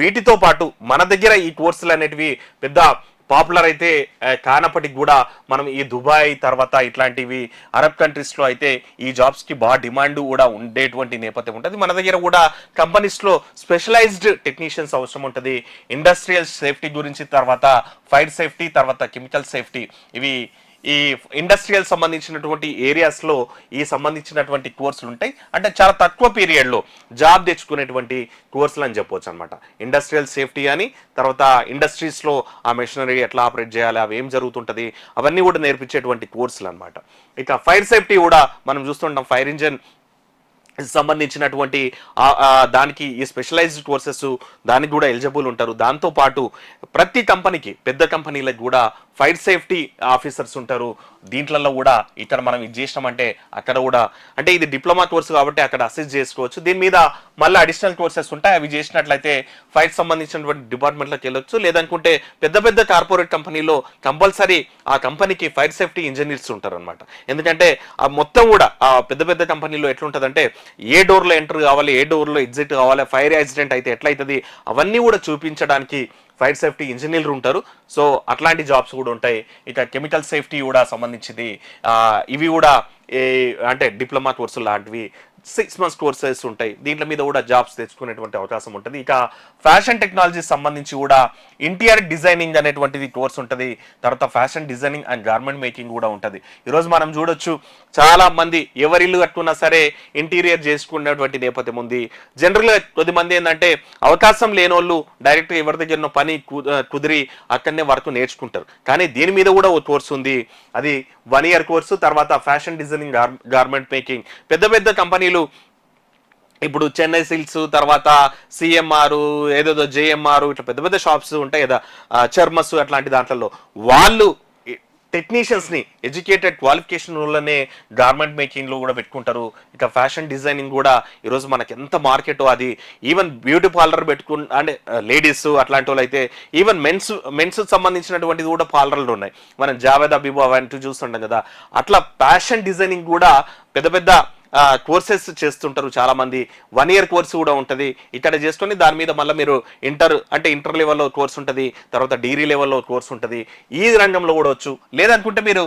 వీటితో పాటు మన దగ్గర ఈ కోర్సులు అనేటివి పెద్ద పాపులర్ అయితే కానప్పటికి కూడా మనం ఈ దుబాయ్ తర్వాత ఇట్లాంటివి అరబ్ కంట్రీస్లో అయితే ఈ జాబ్స్కి బాగా డిమాండ్ కూడా ఉండేటువంటి నేపథ్యం ఉంటుంది. మన దగ్గర కూడా కంపెనీస్లో స్పెషలైజ్డ్ టెక్నీషియన్స్ అవసరం ఉంటుంది. ఇండస్ట్రియల్ సేఫ్టీ గురించి, తర్వాత ఫైర్ సేఫ్టీ, తర్వాత కెమికల్ సేఫ్టీ, ఇవి ఈ ఇండస్ట్రియల్ సంబంధించినటువంటి ఏరియాస్లో ఈ సంబంధించినటువంటి కోర్సులు ఉంటాయి. అంటే చాలా తక్కువ పీరియడ్లో జాబ్ తెచ్చుకునేటువంటి కోర్సులు అని చెప్పవచ్చు అనమాట. ఇండస్ట్రియల్ సేఫ్టీ అని, తర్వాత ఇండస్ట్రీస్లో ఆ మెషినరీ ఎట్లా ఆపరేట్ చేయాలి, అవి ఏం జరుగుతుంటుంది, అవన్నీ కూడా నేర్పించేటువంటి కోర్సులు అనమాట. ఇక ఫైర్ సేఫ్టీ కూడా మనం చూస్తుంటాం. ఫైర్ ఇంజన్ సంబంధించినటువంటి దానికి ఈ స్పెషలైజ్డ్ కోర్సెస్ దానికి కూడా ఎలిజిబుల్ ఉంటారు. దాంతోపాటు ప్రతి కంపెనీకి, పెద్ద కంపెనీలకు కూడా ఫైర్ సేఫ్టీ ఆఫీసర్స్ ఉంటారు. దీంట్లలో కూడా ఇక్కడ మనం ఇది చేసినామంటే అక్కడ కూడా, అంటే ఇది డిప్లొమా కోర్సు కాబట్టి అక్కడ అసెస్ చేసుకోవచ్చు. దీని మీద మళ్ళీ అడిషనల్ కోర్సెస్ ఉంటాయి, అవి చేసినట్లయితే ఫైర్ సంబంధించినటువంటి డిపార్ట్మెంట్లోకి వెళ్ళొచ్చు. లేదనుకుంటే పెద్ద పెద్ద కార్పొరేట్ కంపెనీలో కంపల్సరీ ఆ కంపెనీకి ఫైర్ సేఫ్టీ ఇంజనీర్స్ ఉంటారు అనమాట. ఎందుకంటే ఆ మొత్తం కూడా ఆ పెద్ద పెద్ద కంపెనీలో ఎట్లుంటుందంటే ఏ డోర్లో ఎంటర్ కావాలి, ఏ డోర్లో ఎగ్జిట్ కావాలి, ఫైర్ యాక్సిడెంట్ అయితే ఎట్లయితుంది అవన్నీ కూడా చూపించడానికి ఫైర్ సేఫ్టీ ఇంజనీర్లు ఉంటారు. సో అట్లాంటి జాబ్స్ కూడా ఉంటాయి. ఇక కెమికల్ సేఫ్టీ కూడా సంబంధించింది, ఇవి కూడా అంటే డిప్లొమా కోర్సులు లాంటివి 6 months కోర్సెస్ ఉంటాయి. దీంట్లో మీద కూడా జాబ్స్ తెచ్చుకునేటువంటి అవకాశం ఉంటుంది. ఇక ఫ్యాషన్ టెక్నాలజీ సంబంధించి కూడా ఇంటీరియర్ డిజైనింగ్ అనేటువంటిది కోర్స్ ఉంటుంది. తర్వాత fashion designing and garment making కూడా ఉంటుంది. ఈరోజు మనం చూడొచ్చు చాలా మంది ఎవరి ఇల్లు కట్టుకున్నా సరే ఇంటీరియర్ చేసుకునేటువంటి నేపథ్యం ఉంది. జనరల్గా కొద్దిమంది ఏంటంటే అవకాశం లేని వాళ్ళు డైరెక్ట్గా ఎవరి దగ్గర పని కుదిరి అక్కడనే వర్క్ నేర్చుకుంటారు. కానీ దీని మీద కూడా ఒక కోర్సు ఉంది, అది 1 year కోర్సు. తర్వాత ఫ్యాషన్ డిజైనింగ్, గార్మెంట్ మేకింగ్, పెద్ద పెద్ద కంపెనీలు ఇప్పుడు చెన్నై సిల్క్స్, తర్వాత సిఎంఆర్, ఏదేదో జేఎంఆర్, ఇట్లా పెద్ద పెద్ద షాప్స్ ఉంటాయి కదా, చర్మస్, అట్లాంటి దాంట్లో వాళ్ళు టెక్నీషియన్స్ ని ఎడ్యుకేటెడ్ క్వాలిఫికేషన్ వల్లనే గార్మెంట్ మేకింగ్ లో కూడా పెట్టుకుంటారు. ఇక ఫ్యాషన్ డిజైనింగ్ కూడా ఈరోజు మనకి ఎంత మార్కెట్, అది ఈవెన్ బ్యూటీ పార్లర్ అంటే లేడీస్ అట్లాంటి వాళ్ళు అయితే ఈవెన్ మెన్స్ సంబంధించినటువంటిది కూడా పార్లర్లు ఉన్నాయి. మనం జావేద్ అబీబు అవన్నీ చూస్తుంటాం కదా. అట్లా ఫ్యాషన్ డిజైనింగ్ కూడా పెద్ద పెద్ద కోర్సెస్ చేస్తుంటారు చాలా మంది. 1 year కోర్సు కూడా ఉంటుంది ఇక్కడ చేసుకొని, దాని మీద మళ్ళీ మీరు ఇంటర్ లెవెల్లో కోర్స్ ఉంటుంది, తర్వాత డిగ్రీ లెవెల్లో కోర్స్ ఉంటుంది. ఈ రంగంలో కూడా వచ్చు. లేదనుకుంటే మీరు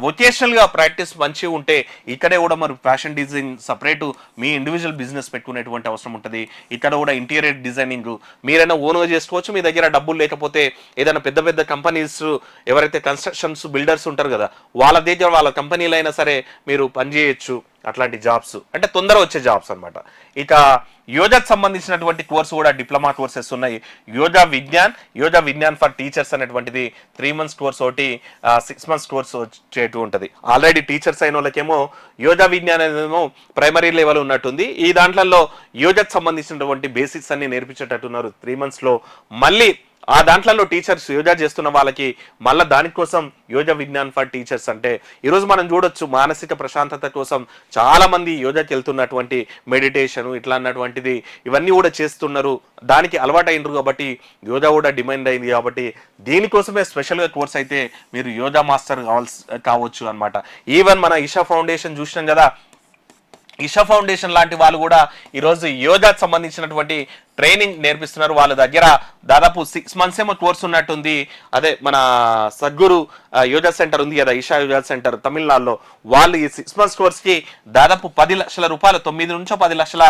వొకేషనల్గా ప్రాక్టీస్ మంచిగా ఉంటే ఇక్కడే కూడా మరి ఫ్యాషన్ డిజైన్ సపరేటు మీ ఇండివిజువల్ బిజినెస్ పెట్టుకునేటువంటి అవసరం ఉంటుంది. ఇక్కడ కూడా ఇంటీరియర్ డిజైనింగ్ మీరైనా ఓన్గా చేసుకోవచ్చు. మీ దగ్గర డబ్బులు లేకపోతే ఏదైనా పెద్ద పెద్ద కంపెనీస్, ఎవరైతే కన్స్ట్రక్షన్స్ బిల్డర్స్ ఉంటారు కదా, వాళ్ళ దగ్గర వాళ్ళ కంపెనీలు అయినా సరే మీరు పనిచేయచ్చు. అట్లాంటి జాబ్స్ అంటే తొందర వచ్చే జాబ్స్ అనమాట. ఇక యోజాకు సంబంధించినటువంటి కోర్సు కూడా డిప్లొమా కోర్సెస్ ఉన్నాయి. యోజా విజ్ఞాన్ ఫర్ టీచర్స్ అనేటువంటిది 3 months కోర్స్ ఒకటి, 6 months కోర్స్ వచ్చేటు ఉంటుంది. ఆల్రెడీ టీచర్స్ అయిన వాళ్ళకేమో యోజా విజ్ఞాన్ అనేమో ప్రైమరీ లెవెల్ ఉన్నట్టుంది. ఈ దాంట్లో యోజాకు సంబంధించినటువంటి బేసిక్స్ అన్ని నేర్పించేటట్టున్నారు 3 months లో. మళ్ళీ ఆ దాంట్లో టీచర్స్ యోజా చేస్తున్న వాళ్ళకి మళ్ళీ దానికోసం యోజా విజ్ఞాన్ ఫర్ టీచర్స్ అంటే ఈరోజు మనం చూడొచ్చు మానసిక ప్రశాంతత కోసం చాలా మంది యోజాకి వెళ్తున్నటువంటి మెడిటేషన్ ఇట్లా అన్నటువంటిది ఇవన్నీ కూడా చేస్తున్నారు. దానికి అలవాటు అయినరు కాబట్టి యోజా కూడా డిమాండ్ అయింది కాబట్టి దీనికోసమే స్పెషల్గా కోర్స్ అయితే మీరు యోజా మాస్టర్ కావచ్చు అనమాట. ఈవెన్ మన ఇషా ఫౌండేషన్ చూసినాం కదా, ఇషా ఫౌండేషన్ లాంటి వాళ్ళు కూడా ఈరోజు యోగాకు సంబంధించినటువంటి ట్రైనింగ్ నేర్పిస్తున్నారు. వాళ్ళ దగ్గర దాదాపు 6 months ఏమో కోర్స్ ఉన్నట్టుంది. అదే మన సద్గురు యోగా సెంటర్ ఉంది కదా, ఇషా యోగా సెంటర్ తమిళనాడులో, వాళ్ళు ఈ 6 months కోర్స్కి దాదాపు 10 లక్షల రూపాయలు, 9 నుంచి 10 లక్షల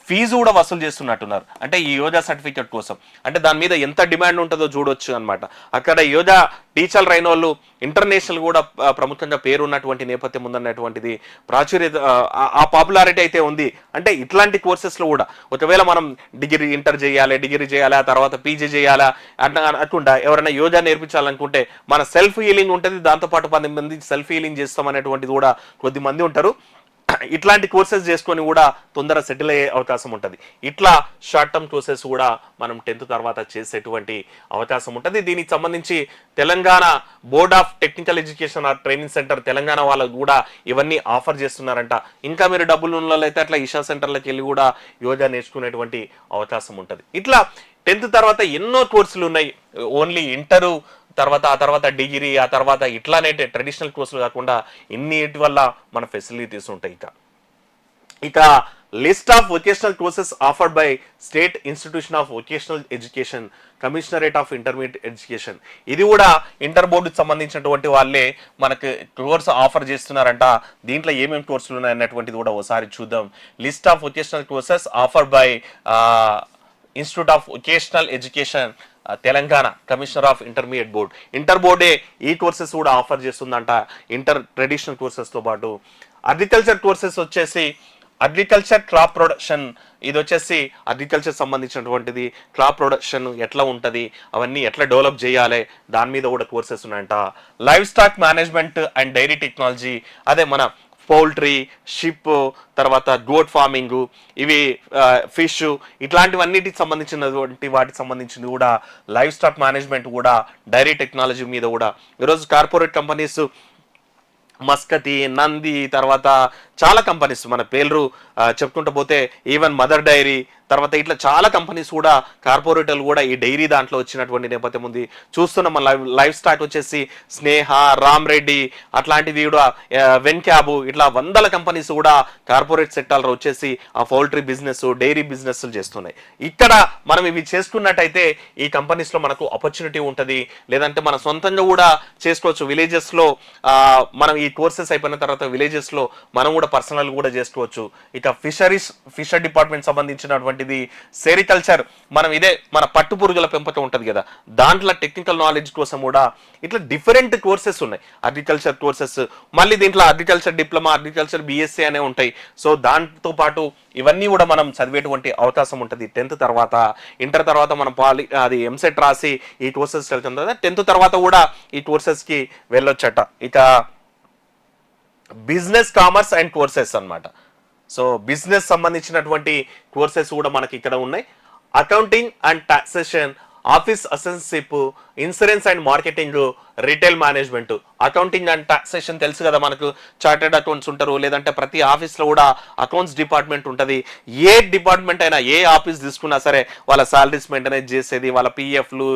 ఫీజు కూడా వసూలు చేస్తున్నట్టున్నారు. అంటే ఈ యోజా సర్టిఫికేట్ కోసం. అంటే దాని మీద ఎంత డిమాండ్ ఉంటుందో చూడొచ్చు అనమాట. అక్కడ యోజా టీచర్లు అయిన వాళ్ళు ఇంటర్నేషనల్ కూడా ప్రముఖంగా పేరు ఉన్నటువంటి నేపథ్యం ఉందన్నటువంటిది ప్రాచుర్యత, ఆ పాపులారిటీ అయితే ఉంది. అంటే ఇట్లాంటి కోర్సెస్లో కూడా ఒకవేళ మనం ఇంటర్ చేయాలి, ఆ తర్వాత పీజీ చేయాలా అట్లా ఎవరైనా యోజా నేర్పించాలనుకుంటే మన సెల్ఫ్ హీలింగ్ ఉంటుంది, దాంతోపాటు 10 మంది సెల్ఫ్ హీలింగ్ చేస్తాం అనేటువంటిది కూడా కొద్ది మంది ఉంటారు. ఇట్లాంటి కోర్సెస్ చేసుకొని కూడా తొందర సెటిల్ అయ్యే అవకాశం ఉంటుంది. ఇట్లా షార్ట్ టర్మ్ కోర్సెస్ కూడా మనం 10th తర్వాత చేసేటువంటి అవకాశం ఉంటుంది. దీనికి సంబంధించి Telangana board of technical education or training centre Telangana వాళ్ళకు కూడా ఇవన్నీ ఆఫర్ చేస్తున్నారంట. ఇంకా మీరు డబ్బులు ఉన్నట్లయితే అట్లా ఇషా సెంటర్లకు వెళ్ళి కూడా యోగా నేర్చుకునేటువంటి అవకాశం ఉంటుంది. ఇట్లా 10th తర్వాత ఎన్నో కోర్సులు ఉన్నాయి. ఓన్లీ ఇంటరు తర్వాత, ఆ తర్వాత డిగ్రీ, ఆ తర్వాత ఇట్లానే ట్రెడిషనల్ కోర్సులు కాకుండా ఇన్నిటి వల్ల మన ఫెసిలిటీస్ ఉంటాయి. ఇక list of vocational courses offered by state institution of vocational education, commissionerate of intermediate education, ఇది కూడా ఇంటర్ బోర్డుకి సంబంధించినటువంటి వాళ్ళే మనకు కోర్సు ఆఫర్ చేస్తున్నారంట. దీంట్లో ఏమేమి కోర్సులు ఉన్నాయన్నటువంటిది కూడా ఒకసారి చూద్దాం. List of vocational courses offered by institute of vocational education Telangana, commissioner of intermediate board. Inter బోర్డే ఈ కోర్సెస్ కూడా ఆఫర్ చేస్తుందంట, ఇంటర్ ట్రెడిషనల్ కోర్సెస్తో పాటు. అగ్రికల్చర్ కోర్సెస్ వచ్చేసి అగ్రికల్చర్ క్రాప్ ప్రొడక్షన్, ఇది వచ్చేసి అగ్రికల్చర్ సంబంధించినటువంటిది. క్రాప్ ప్రొడక్షన్ ఎట్లా ఉంటుంది, అవన్నీ ఎట్లా డెవలప్ చేయాలి, దాని మీద కూడా కోర్సెస్ ఉన్నాయంట. Livestock management and dairy technology, అదే మన పౌల్ట్రీ, షిప్, తర్వాత గోట్ ఫార్మింగ్, ఇవి ఫిష్, ఇట్లాంటివన్నిటికి సంబంధించినటువంటి వాటికి సంబంధించింది కూడా లైవ్ స్టాక్ మేనేజ్మెంట్ కూడా, డైరీ టెక్నాలజీ మీద కూడా. ఈరోజు కార్పొరేట్ కంపెనీస్ మస్కతి, నంది, తర్వాత చాలా కంపెనీస్ మన పేర్లు చెప్పుకుంటూ పోతే ఈవెన్ మదర్ డైరీ, తర్వాత ఇట్లా చాలా కంపెనీస్ కూడా కార్పొరేటర్లు కూడా ఈ డైరీ దాంట్లో వచ్చినటువంటి నేపథ్యం ఉంది. చూస్తున్న మన లైవ్ స్టాక్ వచ్చేసి స్నేహ, రామ్ రెడ్డి, అట్లాంటివి కూడా వెన్క్యాబ్, ఇట్లా వందల కంపెనీస్ కూడా కార్పొరేట్ సెక్టార్లో వచ్చేసి ఆ పౌల్ట్రీ బిజినెస్, డైరీ బిజినెస్ చేస్తున్నాయి. ఇక్కడ మనం ఇవి చేసుకున్నట్టయితే ఈ కంపెనీస్ లో మనకు ఆపర్చునిటీ ఉంటుంది. లేదంటే మన సొంతంగా కూడా చేసుకోవచ్చు. విలేజెస్ లో మనం ఈ కోర్సెస్ అయిపోయిన తర్వాత విలేజెస్ లో మనం కూడా పర్సనల్ కూడా చేసుకోవచ్చు. ఇక ఫిషర్ డిపార్ట్మెంట్ సంబంధించినటువంటిది సెరికల్చర్, మనం ఇదే మన పట్టు పురుగుల పెంపకం ఉంటుంది కదా, దాంట్లో టెక్నికల్ నాలెడ్జ్ కోసం కూడా ఇట్లా డిఫరెంట్ కోర్సెస్ ఉన్నాయి. అగ్రికల్చర్ కోర్సెస్, మళ్ళీ దీంట్లో అగ్రికల్చర్ డిప్లొమా, అగ్రికల్చర్ బిఎస్సీ అనే ఉంటాయి. సో దాంతో పాటు ఇవన్నీ కూడా మనం చదివేటువంటి అవకాశం ఉంటుంది. 10th తర్వాత, ఇంటర్ తర్వాత మనం అది ఎంసెట్ రాసి ఈ కోర్సెస్ వెళ్తుంది కదా, 10th తర్వాత కూడా ఈ కోర్సెస్ కి వెళ్ళొచ్చట. ఇక బిజినెస్, కామర్స్ అండ్ కోర్సెస్ అన్నమాట. సో బిజినెస్ సంబంధించినటువంటి కోర్సెస్ కూడా మనకి ఇక్కడ ఉన్నాయి. Accounting and taxation, office assistantship, insurance and marketing, retail management. Accounting and taxation తెలుసు కదా మనకు, చార్టెడ్ అకౌంట్స్ ఉంటారు, లేదంటే ప్రతి ఆఫీస్లో కూడా అకౌంట్స్ డిపార్ట్మెంట్ ఉంటుంది. ఏ డిపార్ట్మెంట్ అయినా, ఏ ఆఫీస్ తీసుకున్నా సరే వాళ్ళ సాలరీస్ మెయింటెనెన్స్ చేసేది, వాళ్ళ పిఎఫ్లు,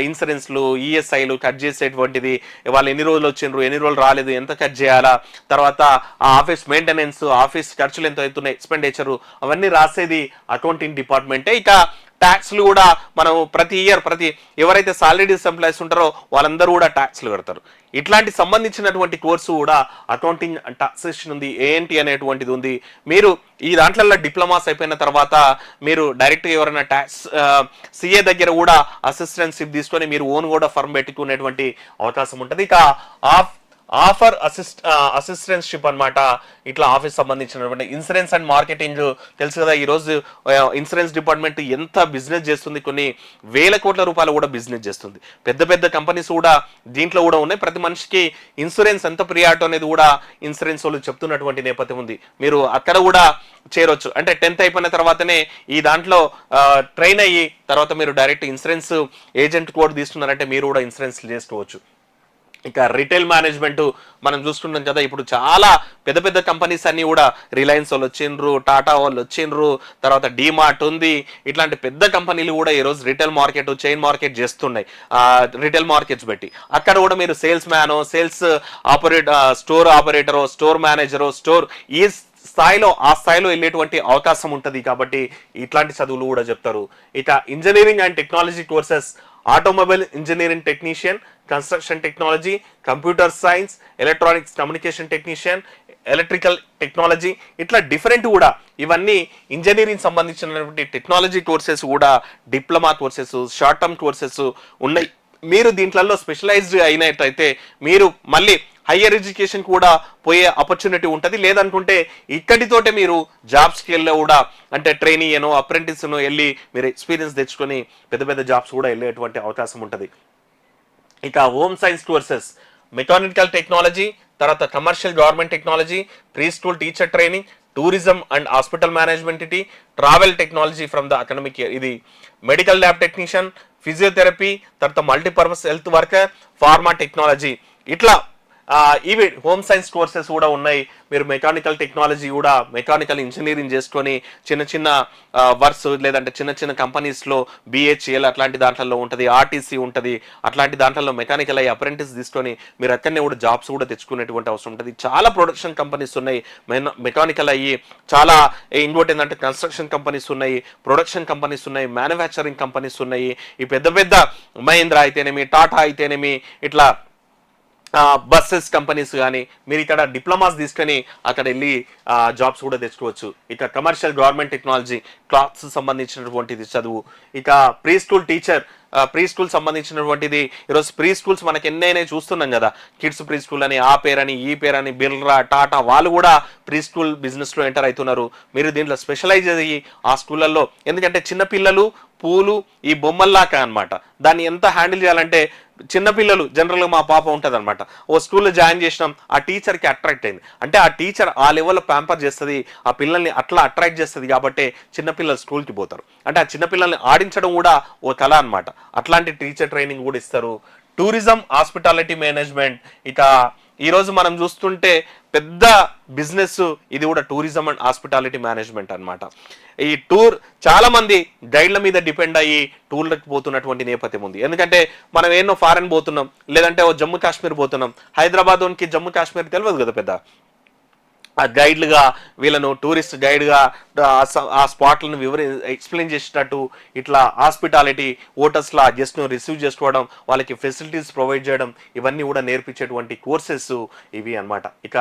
ఇన్సూరెన్స్లు, ఈఎస్ఐలు కట్ చేసేటువంటిది, వాళ్ళు ఎన్ని రోజులు వచ్చిండ్రు, ఎన్ని రోజులు రాలేదు, ఎంత కట్ చేయాలా, తర్వాత ఆ ఆఫీస్ మెయింటెనెన్స్, ఆఫీస్ ఖర్చులు ఎంత అవుతున్నాయి, ఎక్స్పెండిచరు, అవన్నీ రాసేది అకౌంటింగ్ డిపార్ట్మెంటే. ఇక ట్యాక్స్లు కూడా మనం ప్రతి ఇయర్ ఎవరైతే సాలరీస్ ఎంప్లాయీస్ ఉంటారో వాళ్ళందరూ కూడా ట్యాక్స్లు కడతారు. ఇట్లాంటి సంబంధించినటువంటి కోర్సు కూడా అకౌంటింగ్ టాక్సేషన్ ఉంది, ఏంటి అనేటువంటిది ఉంది. మీరు ఈ దాంట్లో డిప్లొమాస్ అయిపోయిన తర్వాత మీరు డైరెక్ట్ ఎవరైనా ట్యాక్స్ సిఏ దగ్గర కూడా అసిస్టెంట్షిప్ తీసుకొని మీరు ఓన్ కూడా ఫర్మ్ పెట్టుకునేటువంటి అవకాశం ఉంటుంది. ఇక ఆఫర్ అసిస్టెంట్షిప్ అనమాట. ఇట్లా ఆఫీస్ సంబంధించినటువంటి ఇన్సూరెన్స్ అండ్ మార్కెటింగ్ తెలుసు కదా, ఈరోజు ఇన్సూరెన్స్ డిపార్ట్మెంట్ ఎంత బిజినెస్ చేస్తుంది, కొన్ని వేల కోట్ల రూపాయలు కూడా బిజినెస్ చేస్తుంది. పెద్ద పెద్ద కంపెనీస్ కూడా దీంట్లో కూడా ఉన్నాయి. ప్రతి మనిషికి ఇన్సూరెన్స్ ఎంత ప్రియారిటీ అనేది కూడా ఇన్సూరెన్స్ వాళ్ళు చెప్తున్నటువంటి నేపథ్యం ఉంది. మీరు అక్కడ కూడా చేరొచ్చు. అంటే 10th అయిపోయిన తర్వాతనే ఈ దాంట్లో ట్రైన్ అయ్యి తర్వాత మీరు డైరెక్ట్ ఇన్సూరెన్స్ ఏజెంట్ కోడ్ తీసుకున్నారంటే మీరు కూడా ఇన్సూరెన్స్ చేసుకోవచ్చు. ఇక రిటైల్ మేనేజ్మెంట్ మనం చూసుకుంటాం కదా, ఇప్పుడు చాలా పెద్ద పెద్ద కంపెనీస్ అన్ని కూడా రిలయన్స్ వాళ్ళు వచ్చిండ్రు, టాటా వాళ్ళు వచ్చిండ్రు, తర్వాత డిమార్ట్ ఉంది. ఇట్లాంటి పెద్ద కంపెనీలు కూడా ఈరోజు రిటైల్ మార్కెట్, చైన్ మార్కెట్ చేస్తున్నాయి. రిటైల్ మార్కెట్స్ పెట్టి అక్కడ కూడా మీరు సేల్స్ మ్యానో, సేల్స్ స్టోర్ ఆపరేటరో, స్టోర్ మేనేజరో, స్టోర్ ఈ ఆ స్థాయిలో వెళ్ళేటువంటి అవకాశం ఉంటుంది. కాబట్టి ఇట్లాంటి చదువులు కూడా చెప్తారు. ఇక engineering and technology courses, automobile engineering technician, construction technology, computer science, electronics communication technician, electrical technology, ఇట్లా డిఫరెంట్ కూడా ఇవన్నీ ఇంజనీరింగ్ సంబంధించినటువంటి టెక్నాలజీ కోర్సెస్ కూడా, diploma courses, short term courses ఉన్నాయి. మీరు దీంట్లో స్పెషలైజ్డ్ అయినట్టయితే మీరు మళ్ళీ హయ్యర్ ఎడ్యుకేషన్ కూడా పోయే ఆపర్చునిటీ ఉంటుంది. లేదనుకుంటే ఇక్కడితోటే మీరు జాబ్స్కి వెళ్ళి కూడా, అంటే ట్రైనింగ్ అప్రెంటిస్ను వెళ్ళి మీరు ఎక్స్పీరియన్స్ తెచ్చుకొని పెద్ద పెద్ద జాబ్స్ కూడా వెళ్ళేటువంటి అవకాశం ఉంటుంది. ఇక home science courses, mechanical technology, తర్వాత commercial government technology, pre school teacher training, tourism and hospital management, travel technology from the academic year, ఇది మెడికల్ ల్యాబ్ టెక్నీషియన్, ఫిజియోథెరపీ, తర్వాత multipurpose health worker, pharma technology, ఇట్లా ఇవి home science courses కూడా ఉన్నాయి. మీరు mechanical technology కూడా, mechanical engineering చేసుకొని చిన్న చిన్న వర్క్స్, లేదంటే చిన్న చిన్న కంపెనీస్లో బిహెచ్ఎల్ అట్లాంటి దాంట్లో ఉంటుంది, ఆర్టీసీ ఉంటుంది, అట్లాంటి దాంట్లో మెకానికల్ అయ్యి అప్రెంటిస్ తీసుకొని మీరు అక్కడనే కూడా జాబ్స్ కూడా తెచ్చుకునేటువంటి అవసరం ఉంటుంది. చాలా ప్రొడక్షన్ కంపెనీస్ ఉన్నాయి, మెకానికల్ అయ్యి చాలా. ఇంకోటి ఏంటంటే కన్స్ట్రక్షన్ కంపెనీస్ ఉన్నాయి, ప్రొడక్షన్ కంపెనీస్ ఉన్నాయి, మ్యానుఫ్యాక్చరింగ్ కంపెనీస్ ఉన్నాయి. ఈ పెద్ద పెద్ద మహీంద్రా అయితేనేమి, టాటా అయితేనేమి, ఇట్లా బస్సెస్ కంపెనీస్ కానీ మీరు ఇక్కడ డిప్లొమాస్ తీసుకొని అక్కడ వెళ్ళి జాబ్స్ కూడా తెచ్చుకోవచ్చు. ఇక కమర్షియల్ గవర్నమెంట్ టెక్నాలజీ, క్లాత్స్ సంబంధించినటువంటిది చదువు. ఇక pre school teacher, pre school సంబంధించినటువంటిది. ఈరోజు ప్రీ స్కూల్స్ మనకి ఎన్నైనా చూస్తున్నాం కదా, కిడ్స్ ప్రీ స్కూల్ అని, ఆ పేరని, ఈ పేరని, బిర్లా, టాటా వాళ్ళు కూడా ప్రీ స్కూల్ బిజినెస్లో ఎంటర్ అవుతున్నారు. మీరు దీంట్లో స్పెషలైజ్ అయ్యి ఆ స్కూళ్ళల్లో, ఎందుకంటే చిన్నపిల్లలు పూలు ఈ బొమ్మల్లాక అనమాట, దాన్ని ఎంత హ్యాండిల్ చేయాలంటే చిన్నపిల్లలు జనరల్గా మా పాప ఉంటుంది అనమాట, ఓ స్కూల్లో జాయిన్ చేసినాం, ఆ టీచర్కి అట్రాక్ట్ అయింది అంటే ఆ టీచర్ ఆ లెవెల్లో ప్యాంపర్ చేస్తుంది, ఆ పిల్లల్ని అట్లా అట్రాక్ట్ చేస్తుంది. కాబట్టి చిన్నపిల్లలు స్కూల్కి పోతారు. అంటే ఆ చిన్నపిల్లల్ని ఆడించడం కూడా ఓ కళ అనమాట. అట్లాంటి టీచర్ ట్రైనింగ్ కూడా ఇస్తారు. టూరిజం, హాస్పిటాలిటీ మేనేజ్మెంట్, ఇక ఈరోజు మనం చూస్తుంటే పెద్ద బిజినెస్ ఇది కూడా టూరిజం అండ్ హాస్పిటాలిటీ మేనేజ్మెంట్ అన్నమాట. ఈ టూర్ చాలా మంది గైడ్ల మీద డిపెండ్ అయ్యి టూర్లకు పోతున్నటువంటి నేపథ్యం ఉంది. ఎందుకంటే మనం ఎన్నో ఫారెన్ పోతున్నాం, లేదంటే ఓ జమ్మూ కాశ్మీర్ పోతున్నాం. హైదరాబాద్కి జమ్మూ కాశ్మీర్ తెలియదు కదా పెద్ద. ఆ గైడ్లుగా వీళ్ళను టూరిస్ట్ గైడ్గా ఆ స్పాట్లను ఎక్స్ప్లెయిన్ చేసేటట్టు ఇట్లా హాస్పిటాలిటీ హోటల్స్లో గెస్ట్ను రిసీవ్ చేసుకోవడం, వాళ్ళకి ఫెసిలిటీస్ ప్రొవైడ్ చేయడం, ఇవన్నీ కూడా నేర్పించేటువంటి కోర్సెస్ ఇవి అన్నమాట. ఇక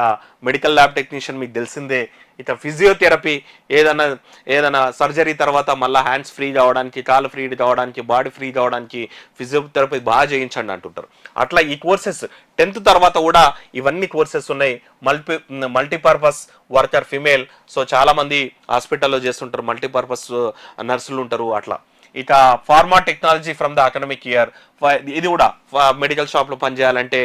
మెడికల్ ల్యాబ్ టెక్నీషియన్ మీకు తెలిసిందే. ఇక ఫిజియోథెరపీ, ఏదైనా సర్జరీ తర్వాత మళ్ళీ హ్యాండ్స్ ఫ్రీ కావడానికి, కాళ్ళు ఫ్రీ కావడానికి, బాడీ ఫ్రీ కావడానికి ఫిజియోథెరపీ బాగా చేయించండి అంటుంటారు. అట్లా ఈ కోర్సెస్ 10th తర్వాత కూడా ఇవన్నీ కోర్సెస్ ఉన్నాయి. మల్టీపర్పస్ వర్కర్ ఫిమేల్, సో చాలా మంది హాస్పిటల్లో చేస్తుంటారు, మల్టీపర్పస్ నర్సులు ఉంటారు అట్లా. ఇక pharma technology from the academic year, ఇది కూడా మెడికల్ షాప్లో పనిచేయాలంటే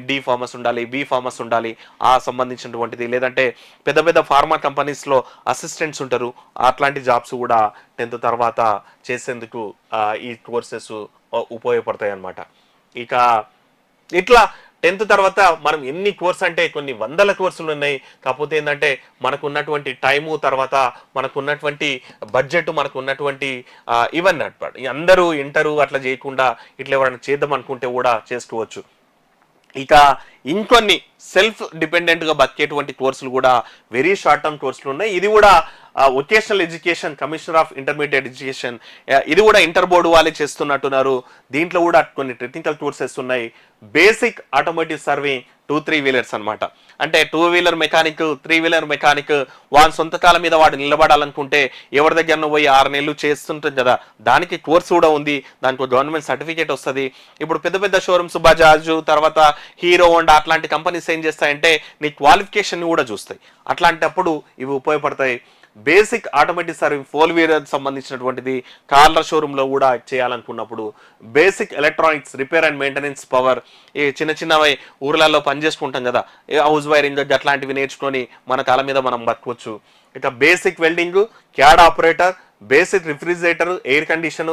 డి ఫార్మస్ ఉండాలి, బి ఫార్మస్ ఉండాలి ఆ సంబంధించినటువంటిది. లేదంటే పెద్ద పెద్ద ఫార్మా కంపెనీస్లో అసిస్టెంట్స్ ఉంటారు, అట్లాంటి జాబ్స్ కూడా 10th తర్వాత చేసేందుకు ఈ కోర్సెస్ ఉపయోగపడతాయి అన్నమాట. ఇక ఇట్లా 10th తర్వాత మనం ఎన్ని కోర్స్ అంటే కొన్ని వందల కోర్సులు ఉన్నాయి. కాకపోతే ఏంటంటే మనకు ఉన్నటువంటి టైము, తర్వాత మనకు ఉన్నటువంటి బడ్జెట్, మనకు ఉన్నటువంటి ఇవన్నీ అనమాట. అందరూ ఇంటరు అట్లా చేయకుండా ఇట్లా ఎవరైనా చేద్దాం అనుకుంటే కూడా చేసుకోవచ్చు. ఇక ఇంకొన్ని సెల్ఫ్ డిపెండెంట్గా బతికేటువంటి కోర్సులు కూడా వెరీ షార్ట్ టర్మ్ కోర్సులు ఉన్నాయి. ఇది కూడా vocational education commissioner of intermediate education, ఇది కూడా ఇంటర్ బోర్డు వాళ్ళే చేస్తున్నట్టున్నారు. దీంట్లో కూడా కొన్ని టెక్నికల్ కోర్సెస్ ఉన్నాయి. బేసిక్ ఆటోమేటివ్ సర్వింగ్ 2-3 వీలర్స్ అనమాట. అంటే 2 వీలర్ మెకానిక్, 3 వీలర్ మెకానిక్ వాడి సొంత కాలం మీద వాడు నిలబడాలనుకుంటే ఎవరి దగ్గర పోయి 6 నెలలు చేస్తుంటుంది కదా, దానికి కోర్సు కూడా ఉంది. దానికి గవర్నమెంట్ సర్టిఫికేట్ వస్తుంది. ఇప్పుడు పెద్ద పెద్ద షోరూమ్స్ బజాజ్, తర్వాత హీరో హోండా అట్లాంటి కంపెనీస్ ఏం చేస్తాయంటే నీ క్వాలిఫికేషన్ కూడా చూస్తాయి. అట్లాంటప్పుడు ఇవి ఉపయోగపడతాయి. బేసిక్ ఆటోమేటిక్ సర్వింగ్ 4 వీలర్ సంబంధించినటువంటిది కార్ల షోరూంలో కూడా చేయాలనుకున్నప్పుడు, basic electronics repair and maintenance power, ఈ చిన్నవి ఊర్లలో పనిచేసుకుంటాం కదా, హౌస్ వైరింగ్ అట్లాంటివి నేర్చుకొని మన కాళ్ళ మీద మనం బతకవచ్చు. ఇక basic welding, CAD operator, basic refrigerator, air condition,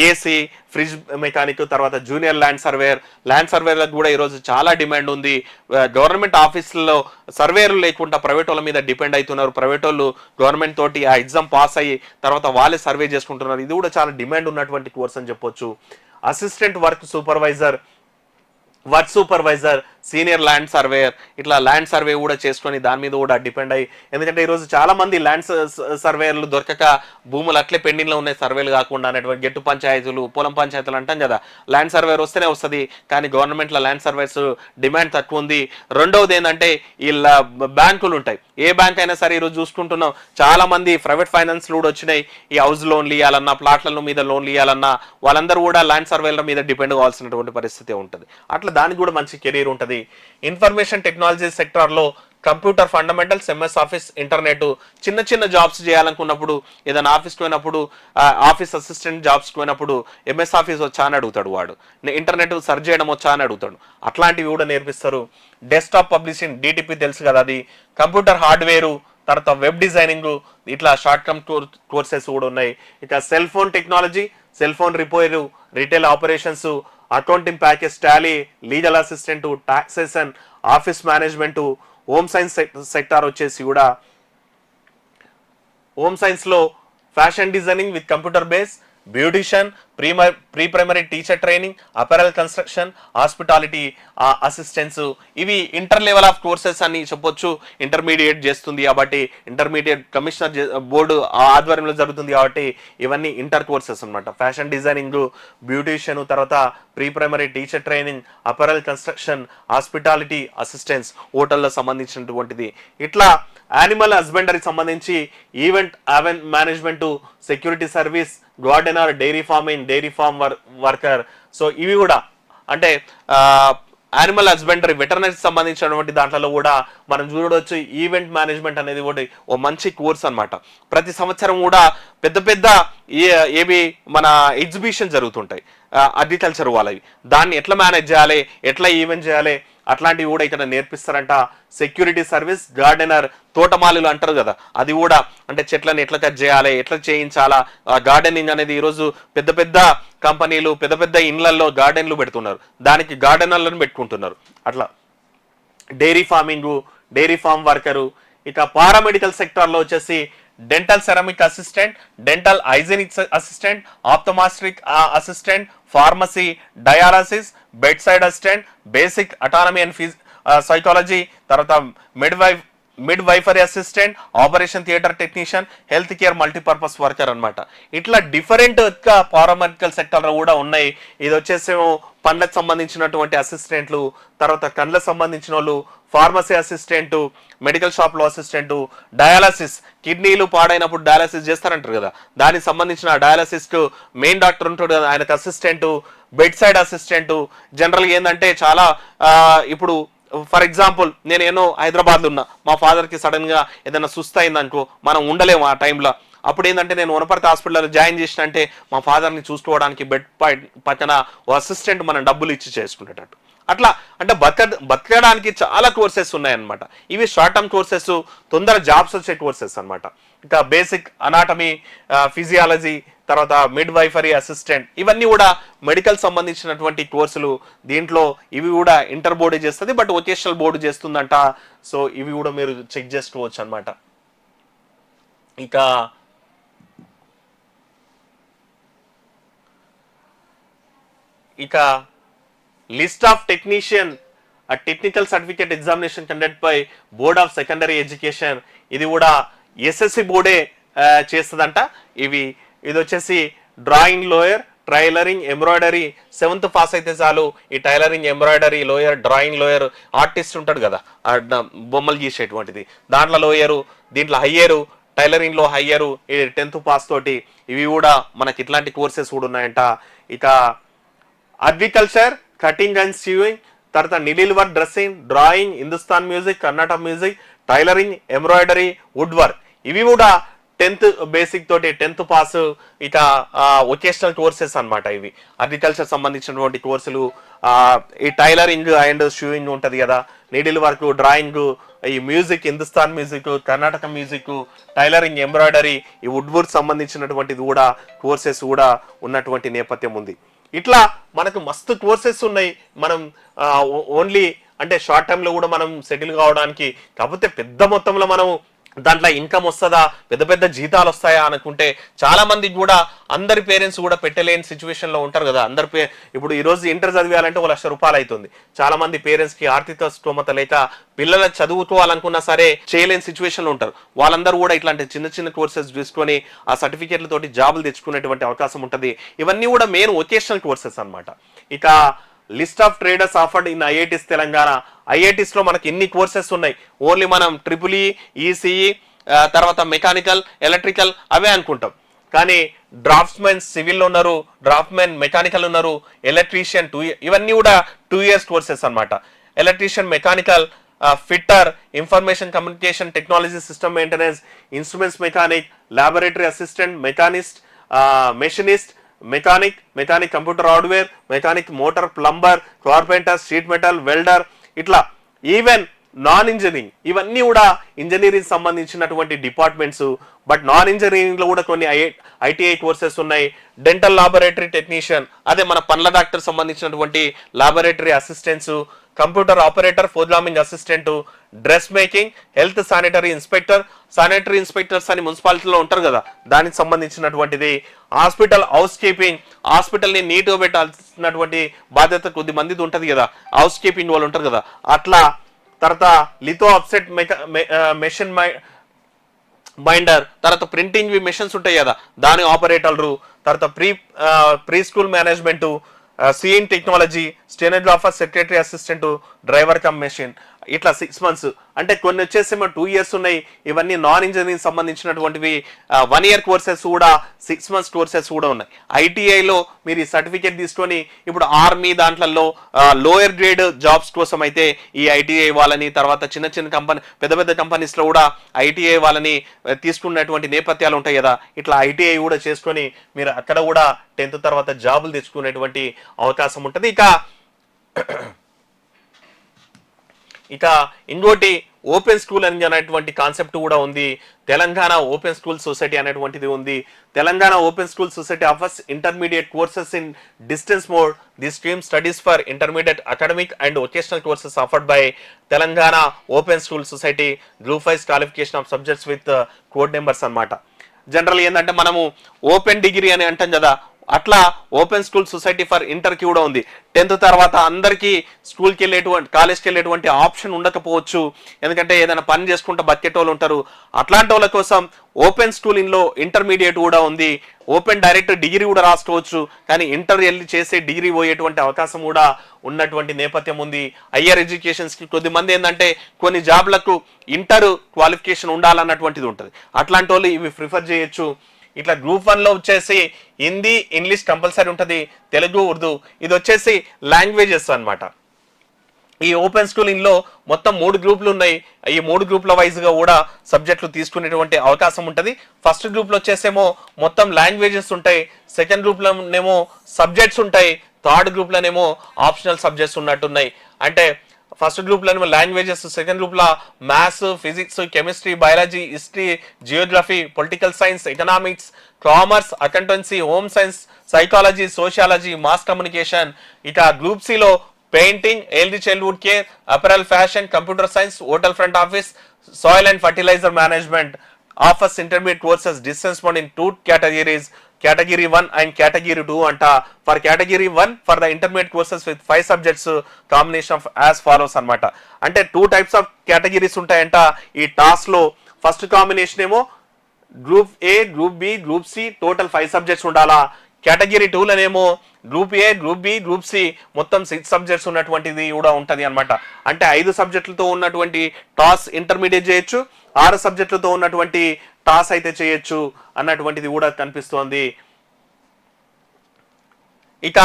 AC, fridge mechanic, తర్వాత జూనియర్ ల్యాండ్ సర్వేర్లకు కూడా ఈరోజు చాలా డిమాండ్ ఉంది. గవర్నమెంట్ ఆఫీసుల్లో సర్వేర్లు లేకుండా ప్రైవేట్ వాళ్ళ మీద డిపెండ్ అవుతున్నారు. ప్రైవేట్ వాళ్ళు గవర్నమెంట్ తోటి ఆ ఎగ్జామ్ పాస్ అయ్యి తర్వాత వాళ్ళే సర్వే చేసుకుంటున్నారు. ఇది కూడా చాలా డిమాండ్ ఉన్నటువంటి కోర్స్ అని చెప్పొచ్చు. Assistant work supervisor, senior land surveyor, ఇట్లా ల్యాండ్ సర్వే కూడా చేసుకొని దాని మీద కూడా డిపెండ్ అయ్యి, ఎందుకంటే ఈరోజు చాలా మంది ల్యాండ్ సర్వేయర్లు దొరకక భూములు అట్లే పెండింగ్లో ఉన్నాయి, సర్వేలు కాకుండా అనేటువంటి గెట్టు పంచాయతీలు, పొలం పంచాయతీలు అంటాం కదా. ల్యాండ్ సర్వేర్ వస్తేనే వస్తుంది, కానీ గవర్నమెంట్లో ల్యాండ్ సర్వేస్ డిమాండ్ తక్కువ ఉంది. రెండవది ఏంటంటే వీళ్ళ బ్యాంకులు ఉంటాయి. ఏ బ్యాంక్ అయినా సరే ఈరోజు చూసుకుంటున్నాం చాలా మంది ప్రైవేట్ ఫైనాన్స్లు కూడా వచ్చినాయి. ఈ హౌస్ లోన్లు ఇవ్వాలన్నా, ప్లాట్ల మీద లోన్లు ఇవ్వాలన్నా వాళ్ళందరూ కూడా ల్యాండ్ సర్వేల మీద డిపెండ్ కావాల్సినటువంటి పరిస్థితి ఉంటుంది. అట్లా దానికి కూడా మంచి కెరీర్ ఉంటుంది. ఇన్ఫర్మేషన్ టెక్నాలజీ సెక్టార్లో computer fundamentals, MS office, internet, చిన్న జాబ్స్ చేయాలనుకున్నప్పుడు, ఏదైనా ఆఫీస్కి పోయినప్పుడు, ఆఫీస్ అసిస్టెంట్ జాబ్స్కి పోయినప్పుడు ఎంఎస్ ఆఫీస్ వచ్చా అని అడుగుతాడు వాడు, ఇంటర్నెట్ సర్చ్ చేయడం వచ్చా అని అడుగుతాడు. అట్లాంటివి కూడా నేర్పిస్తారు. డెస్క్టాప్ పబ్లిషింగ్, డిటిపి తెలుసు కదా, అది కంప్యూటర్ హార్డ్వేరు, తర్వాత వెబ్ డిజైనింగ్, ఇట్లా షార్ట్ టర్మ్ కోర్సెస్ కూడా ఉన్నాయి. ఇక cell phone technology, cell phone repair, retail operations, accounting package, Tally, legal assistant, taxation, office management, home science sector వచ్చేసి కూడా హోమ్ సైన్స్లో fashion designing with computer base, beautician, pre primary teacher training, apparel construction, hospitality assistance, ఇవి inter level of courses అని చెప్పొచ్చు. Intermediate చేస్తుంది కాబట్టి, intermediate commissioner board ఆధ్వర్యంలో జరుగుతుంది కాబట్టి ఇవన్నీ ఇంటర్ కోర్సెస్ అనమాట. ఫ్యాషన్ డిజైనింగ్, బ్యూటిషియన్, తర్వాత pre primary teacher training, apparel construction, hospitality assistance, హోటల్లో సంబంధించినటువంటిది. ఇట్లా యానిమల్ హస్బెండరీ సంబంధించి event management, security service, gardener, dairy farm worker. So ఇవి కూడా అంటే యానిమల్ హస్బెండరీ, వెటర్నరీ సంబంధించినటువంటి దాంట్లో కూడా మనం చూడవచ్చు. ఈవెంట్ మేనేజ్మెంట్ అనేది కూడా ఓ మంచి కోర్స్ అనమాట. ప్రతి సంవత్సరం కూడా పెద్ద ఏవి మన ఎగ్జిబిషన్ జరుగుతుంటాయి అగ్రికల్చర్ వాళ్ళవి, దాన్ని ఎట్లా మేనేజ్ చేయాలి, ఎట్లా ఈవెంట్ చేయాలి, అట్లాంటివి కూడా ఇక్కడ నేర్పిస్తారంట. సెక్యూరిటీ సర్వీస్, గార్డెనర్, తోటమాలులు అంటారు కదా, అది కూడా అంటే చెట్లను ఎట్లా కట్ చేయాలి, ఎట్లా చేయించాలా, గార్డెనింగ్ అనేది ఈరోజు పెద్ద కంపెనీలు పెద్ద ఇండ్లల్లో గార్డెన్లు పెడుతున్నారు, దానికి గార్డెనర్లను పెట్టుకుంటున్నారు. అట్లా డైరీ ఫామ్ వర్కరు. ఇక పారామెడికల్ సెక్టార్లో వచ్చేసి dental ceramic assistant, dental hygienic assistant, ఆప్థమాస్ట్రిక్ assistant, pharmacy, dialysis, bedside assistant, basic anatomy and psychology, తర్వాత midwifery assistant, operation theatre technician, health care multipurpose worker అన్నమాట. ఇట్లా డిఫరెంట్ పారామెడికల్ సెక్టార్లో కూడా ఉన్నాయి. ఇది వచ్చేసేమో పండ్లకు సంబంధించినటువంటి అసిస్టెంట్లు, తర్వాత కళ్ళకు సంబంధించిన వాళ్ళు ఫార్మసీ అసిస్టెంట్, మెడికల్ షాప్లో అసిస్టెంట్, డయాలసిస్ కిడ్నీలు పాడైనప్పుడు డయాలసిస్ చేస్తారంటారు కదా, దానికి సంబంధించిన డయాలసిస్కు మెయిన్ డాక్టర్ ఉంటాడు కదా, ఆయనకు అసిస్టెంట్, బెడ్ సైడ్ అసిస్టెంట్. జనరల్గా ఏంటంటే చాలా ఇప్పుడు ఫర్ ఎగ్జాంపుల్ నేను ఏమో హైదరాబాద్లో ఉన్నా, మా ఫాదర్కి సడన్గా ఏదైనా సుస్థ అయిందనుకో, మనం ఉండలేము ఆ టైంలో. అప్పుడు ఏంటంటే నేను వనపర్తి హాస్పిటల్లో జాయిన్ చేసిన అంటే మా ఫాదర్ని చూసుకోవడానికి బెడ్ పక్కన ఓ అసిస్టెంట్ మనం డబ్బులు ఇచ్చి చేసుకునేటట్టు. అట్లా అంటే బతకడానికి చాలా కోర్సెస్ ఉన్నాయన్నమాట. ఇవి షార్ట్ టర్మ్ కోర్సెస్, తొందర జాబ్స్ వచ్చే కోర్సెస్ అన్నమాట. ఇంకా బేసిక్ అనాటమీ, ఫిజియాలజీ, తర్వాత మిడ్ వైఫరీ అసిస్టెంట్, ఇవన్నీ కూడా మెడికల్ సంబంధించినటువంటి కోర్సులు. దీంట్లో ఇవి కూడా ఇంటర్ బోర్డు చేస్తుంది, బట్ వొకేషనల్ బోర్డు చేస్తుందంట. సో ఇవి కూడా మీరు చెక్ చేసుకోవచ్చు అనమాట. ఇక list of technician technical certificate examination conduct by board of secondary education. ఇది కూడా ఎస్ఎస్సి బోర్డే చేస్తుందంట. ఇది వచ్చేసి drawing, lower, tailoring, embroidery 7th pass అయితే చాలు. ఈ tailoring, embroidery, lower, drawing lower, artist ఉంటాడు కదా బొమ్మలు గీసేటువంటిది, దాంట్లో లోయరు, దీంట్లో హయ్యరు, టైలరింగ్లో హయ్యరు, ఈ 10th పాస్ తోటి. ఇవి కూడా మనకి ఇట్లాంటి కోర్సెస్ కూడా ఉన్నాయంట. ఇక అగ్రికల్చర్, కటింగ్ అండ్ సీవింగ్, తర్వాత needle work, dressing, drawing, Hindustan music, Karnataka music, tailoring, embroidery, wood work, ఇవి కూడా 10th బేసిక్ తోటి 10th పాస్. ఇక వొకేషనల్ కోర్సెస్ అన్నమాట. ఇవి అగ్రికల్చర్ సంబంధించినటువంటి కోర్సులు. ఈ టైలరింగ్ అండ్ షూయింగ్ ఉంటుంది కదా, నీడిల్ వర్క్, డ్రాయింగ్, ఈ music, Hindustan music, Karnataka music, tailoring, embroidery, ఈ వుడ్ వర్క్ సంబంధించినటువంటిది కూడా కోర్సెస్ కూడా ఉన్నటువంటి నేపథ్యం ఉంది. ఇట్లా మనకు మస్తు కోర్సెస్ ఉన్నాయి. మనం ఓన్లీ అంటే షార్ట్ టైంలో కూడా మనం సెటిల్ కావడానికి, కాకపోతే పెద్ద మొత్తంలో మనం దాంట్లో ఇన్కమ్ వస్తుందా, పెద్ద పెద్ద జీతాలు వస్తాయా అనుకుంటే చాలా మందికి కూడా అందరి పేరెంట్స్ కూడా పెట్టలేని సిచ్యువేషన్ లో ఉంటారు కదా. ఇప్పుడు ఈ రోజు ఇంటర్ చదివేయాలంటే 1 లక్ష రూపాయలు అవుతుంది. చాలా మంది పేరెంట్స్ కి ఆర్థిక స్తోమత లేక పిల్లలకు చదువుకోవాలనుకున్నా సరే చేయలేని సిచ్యువేషన్ లో ఉంటారు. వాళ్ళందరూ కూడా ఇట్లాంటి చిన్న చిన్న కోర్సెస్ తీసుకొని ఆ సర్టిఫికేట్లతోటి జాబులు తెచ్చుకునేటువంటి అవకాశం ఉంటుంది. ఇవన్నీ కూడా మెయిన్ వొకేషనల్ కోర్సెస్ అన్నమాట. ఇక list of traders offered in IITs Telangana. IITs లో మనకి ఎన్ని కోర్సెస్ ఉన్నాయి? ఓన్లీ మనం ట్రిపుల్ ఈసీఈ, తర్వాత మెకానికల్, ఎలక్ట్రికల్ అవే అనుకుంటాం. కానీ డ్రాఫ్ట్స్మెన్ సివిల్ ఉన్నారు, డ్రాఫ్ట్మెన్ మెకానికల్ ఉన్నారు, ఎలక్ట్రీషియన్ 2 ఇవన్నీ కూడా 2 years కోర్సెస్ అన్నమాట. Electrician, mechanical, fitter, information communication technology, system maintenance, instruments mechanic, laboratory assistant, machinist, machinist, mechanic computer hardware, mechanic motor, plumber, carpenter, sheet metal, welder, ఇట్లా even non engineering, ఇవన్నీ కూడా engineering సంబంధించినటువంటి departments. But non engineering లో కూడా కొన్ని ITI courses ఉన్నాయి. Dental laboratory technician, అదే మన పండ్ల డాక్టర్ సంబంధించినటువంటి laboratory assistants, computer operator, programming assistant, dress making, health sanitary inspector, sanitary inspectors అని మున్సిపాలిటీలో ఉంటారు కదా, దానికి సంబంధించినటువంటిది. హాస్పిటల్ హౌస్ కీపింగ్, హాస్పిటల్ని నీట్గా పెట్టాల్సినటువంటి బాధ్యత కొద్ది మందిది ఉంటుంది కదా, హౌస్ కీపింగ్ వాళ్ళు ఉంటారు కదా అట్లా. తర్వాత లిథో ఆఫ్సెట్ మెషిన్ మైండర్, తర్వాత ప్రింటింగ్ మెషిన్స్ ఉంటాయి కదా దాని ఆపరేటర్లు, తర్వాత pre school management, seeing technology, stenographer, secretary assistant, driver cum machine, ఇట్లా 6 months. అంటే కొన్ని వచ్చేసేమో 2 years ఉన్నాయి. ఇవన్నీ నాన్ ఇంజనీరింగ్ సంబంధించినటువంటివి. 1 year కోర్సెస్ కూడా, 6 months కోర్సెస్ కూడా ఉన్నాయి. ఐటీఐలో మీరు ఈ సర్టిఫికేట్ తీసుకొని ఇప్పుడు ఆర్మీ దాంట్లో లోయర్ గ్రేడ్ జాబ్స్ కోసం అయితే ఈ ఐటీఐ వాళ్ళని, తర్వాత చిన్న చిన్న కంపెనీ, పెద్ద పెద్ద కంపెనీస్లో కూడా ఐటీఐ వాళ్ళని తీసుకున్నటువంటి నేపథ్యాలు ఉంటాయి కదా. ఇట్లా ఐటీఐ కూడా చేసుకొని మీరు అక్కడ కూడా 10th తర్వాత జాబులు తెచ్చుకునేటువంటి అవకాశం ఉంటుంది. ఇక ఇంకోటి ఓపెన్ స్కూల్ అనేటువంటి కాన్సెప్ట్ కూడా ఉంది. తెలంగాణ ఓపెన్ స్కూల్ సొసైటీ అనేటువంటిది ఉంది. Telangana open school society offers intermediate courses in distance mode. The stream studies for intermediate academic and vocational courses offered by Telangana open school society. Group wise qualification of subjects with code numbers అన్నమాట. General ఏంటంటే మనము open degree అని అంటాం కదా, అట్లా open school society for ఇంటర్కి కూడా ఉంది. 10th తర్వాత అందరికీ స్కూల్కి వెళ్ళేటువంటి కాలేజ్కి వెళ్ళేటువంటి ఆప్షన్ ఉండకపోవచ్చు, ఎందుకంటే ఏదైనా పని చేసుకుంటూ బతికేటోళ్ళు ఉంటారు. అట్లాంటి వాళ్ళ కోసం ఓపెన్ స్కూలింగ్లో ఇంటర్మీడియట్ కూడా ఉంది. ఓపెన్ డైరెక్ట్ డిగ్రీ కూడా రాసుకోవచ్చు, కానీ ఇంటర్ వెళ్ళి చేసే డిగ్రీ పోయేటువంటి అవకాశం కూడా ఉన్నటువంటి నేపథ్యం ఉంది. హయ్యర్ ఎడ్యుకేషన్స్కి కొద్దిమంది ఏంటంటే కొన్ని జాబ్లకు ఇంటర్ క్వాలిఫికేషన్ ఉండాలన్నటువంటిది ఉంటుంది. అట్లాంటి వాళ్ళు ఇవి ప్రిఫర్ చేయొచ్చు. ఇట్లా గ్రూప్ 1లో వచ్చేసి హిందీ ఇంగ్లీష్ కంపల్సరీ ఉంటుంది, తెలుగు ఉర్దూ. ఇది వచ్చేసి లాంగ్వేజెస్ అన్నమాట. ఈ ఓపెన్ స్కూలింగ్లో మొత్తం 3 గ్రూపులు ఉన్నాయి. ఈ 3 గ్రూపుల వైజ్గా కూడా సబ్జెక్టులు తీసుకునేటువంటి అవకాశం ఉంటుంది. ఫస్ట్ గ్రూప్లో వచ్చేసేమో మొత్తం లాంగ్వేజెస్ ఉంటాయి, సెకండ్ గ్రూప్లోనేమో సబ్జెక్ట్స్ ఉంటాయి, థర్డ్ గ్రూప్లోనేమో ఆప్షనల్ సబ్జెక్ట్స్ ఉన్నట్టున్నాయి. అంటే ఫస్ట్ గ్రూప్లో లాంగ్వేజెస్, సెకండ్ గ్రూప్లో maths, physics, chemistry, biology, history, geography, political science, economics, commerce, accountancy, home science, psychology, sociology, mass communication. ఇక గ్రూప్ సిలో painting, early childhood care, apparel fashion, computer science, hotel front office, soil and fertiliser management. Offers intermediate courses distance mode in 2 categories, category 1 and category 2 అంట. For category 1 for the intermediate courses with 5 subjects combination of as follows అన్నమాట. అంటే 2 types of categories ఉంటాయంట ఈ టాస్ లో. First combination ఏమో group A, group B, group C, total 5 subjects ఉండాలా. Category 2లోనేమో group A, group B, group C మొత్తం 6 subjects ఉన్నటువంటిది కూడా ఉంటుంది అనమాట. అంటే 5 సబ్జెక్టులతో ఉన్నటువంటి టాస్ ఇంటర్మీడియట్ చేయొచ్చు, 6 సబ్జెక్టులతో ఉన్నటువంటి టాస్ అయితే చేయొచ్చు అన్నటువంటిది కూడా కనిపిస్తోంది. ఇక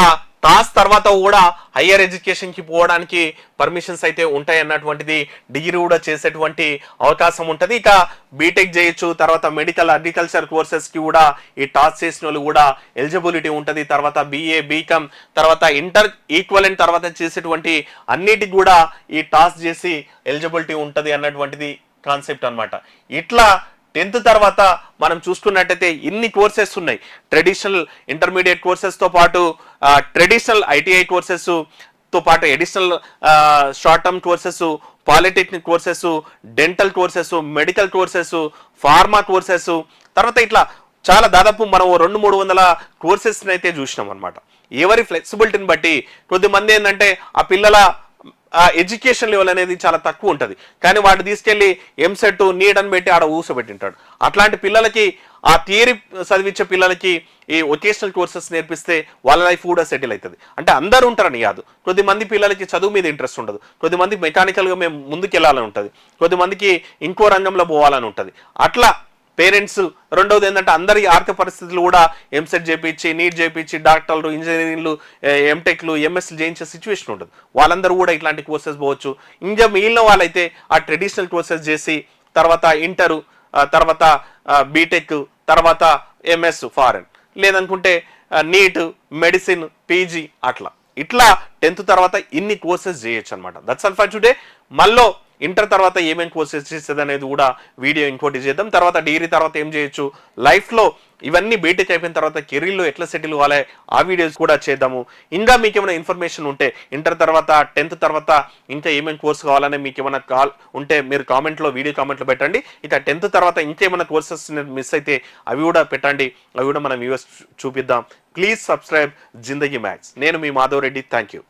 టాస్ తర్వాత కూడా హయ్యర్ ఎడ్యుకేషన్కి పోవడానికి పర్మిషన్స్ అయితే ఉంటాయి అన్నటువంటిది, డిగ్రీ కూడా చేసేటువంటి అవకాశం ఉంటుంది. ఇక బీటెక్ చేయొచ్చు, తర్వాత మెడికల్, అగ్రికల్చర్ కోర్సెస్కి కూడా ఈ టాస్ చేసిన వాళ్ళు కూడా ఎలిజిబిలిటీ ఉంటుంది. తర్వాత బీఏ, బీకామ్, తర్వాత ఇంటర్ ఈక్వలెంట్ తర్వాత చేసేటువంటి అన్నిటికి కూడా ఈ టాస్ చేసి ఎలిజిబిలిటీ ఉంటుంది అన్నటువంటిది కాన్సెప్ట్ అన్నమాట. ఇట్లా 10th తర్వాత మనం చూసుకున్నట్టయితే ఇన్ని కోర్సెస్ ఉన్నాయి. ట్రెడిషనల్ ఇంటర్మీడియట్ కోర్సెస్తో పాటు ట్రెడిషనల్ ఐటీఐ కోర్సెస్తో పాటు additional short term courses, polytechnic courses, dental courses, medical courses, pharma courses, తర్వాత ఇట్లా చాలా దాదాపు మనం 200-300 కోర్సెస్ని అయితే చూసినాం అనమాట. ఎవరి ఫ్లెక్సిబిలిటీని బట్టి కొద్దిమంది ఏంటంటే ఆ పిల్లల ఎడ్యుకేషన్ లెవెల్ అనేది చాలా తక్కువ ఉంటుంది, కానీ వాడు తీసుకెళ్లి ఎంసెట్, నీట్ అని పెట్టి ఆడ ఊసబెట్టింటాడు. అట్లాంటి పిల్లలకి ఆ థియరీ చదివించే పిల్లలకి ఈ వొకేషనల్ కోర్సెస్ నేర్పిస్తే వాళ్ళ లైఫ్ కూడా సెటిల్ అవుతుంది. అంటే అందరూ ఉంటారని కాదు, కొద్దిమంది పిల్లలకి చదువు మీద ఇంట్రెస్ట్ ఉండదు, కొద్దిమంది మెకానికల్గా మేము ముందుకు వెళ్ళాలని ఉంటుంది, కొద్దిమందికి ఇంకో రంగంలో పోవాలని ఉంటుంది. అట్లా పేరెంట్స్, రెండవది ఏంటంటే అందరి ఆర్థిక పరిస్థితులు కూడా ఎంసెట్ చేయించి, నీట్ చేయించి, డాక్టర్లు, ఇంజనీరింగ్లు, ఎంటెక్లు, ఎంఎస్లు చేయించే సిచ్యువేషన్ ఉంటుంది. వాళ్ళందరూ కూడా ఇట్లాంటి కోర్సెస్ పోవచ్చు. ఇంకా మిగిలిన వాళ్ళైతే ఆ ట్రెడిషనల్ కోర్సెస్ చేసి తర్వాత ఇంటరు, తర్వాత బీటెక్, తర్వాత ఎంఎస్ ఫారెన్, లేదనుకుంటే నీట్, మెడిసిన్, పీజీ ఇట్లా 10th తర్వాత ఇన్ని కోర్సెస్ చేయొచ్చు అనమాట. That's all for today. మళ్ళీ ఇంటర్ తర్వాత ఏమేమి కోర్సెస్ చేసేది అనేది కూడా వీడియో ఇంకోటి చేద్దాం. తర్వాత డిగ్రీ తర్వాత ఏం చేయొచ్చు, లైఫ్లో ఇవన్నీ బీటెక్ అయిపోయిన తర్వాత కెరీర్లో ఎట్లా సెటిల్ కావాలి ఆ వీడియోస్ కూడా చేద్దాము. ఇంకా మీకు ఏమైనా ఇన్ఫర్మేషన్ ఉంటే ఇంటర్ తర్వాత 10th తర్వాత ఇంకా ఏమేమి కోర్స్ కావాలని మీకు ఏమైనా ఉంటే మీరు కామెంట్లో, వీడియో కామెంట్లో పెట్టండి. ఇక 10th తర్వాత ఇంకేమైనా కోర్సెస్ మిస్ అయితే అవి కూడా పెట్టండి, అవి కూడా మనం వ్యూవర్స్ చూపిద్దాం. Please subscribe Zindagi maths. నేను మీ మాధవ్ రెడ్డి. Thank you.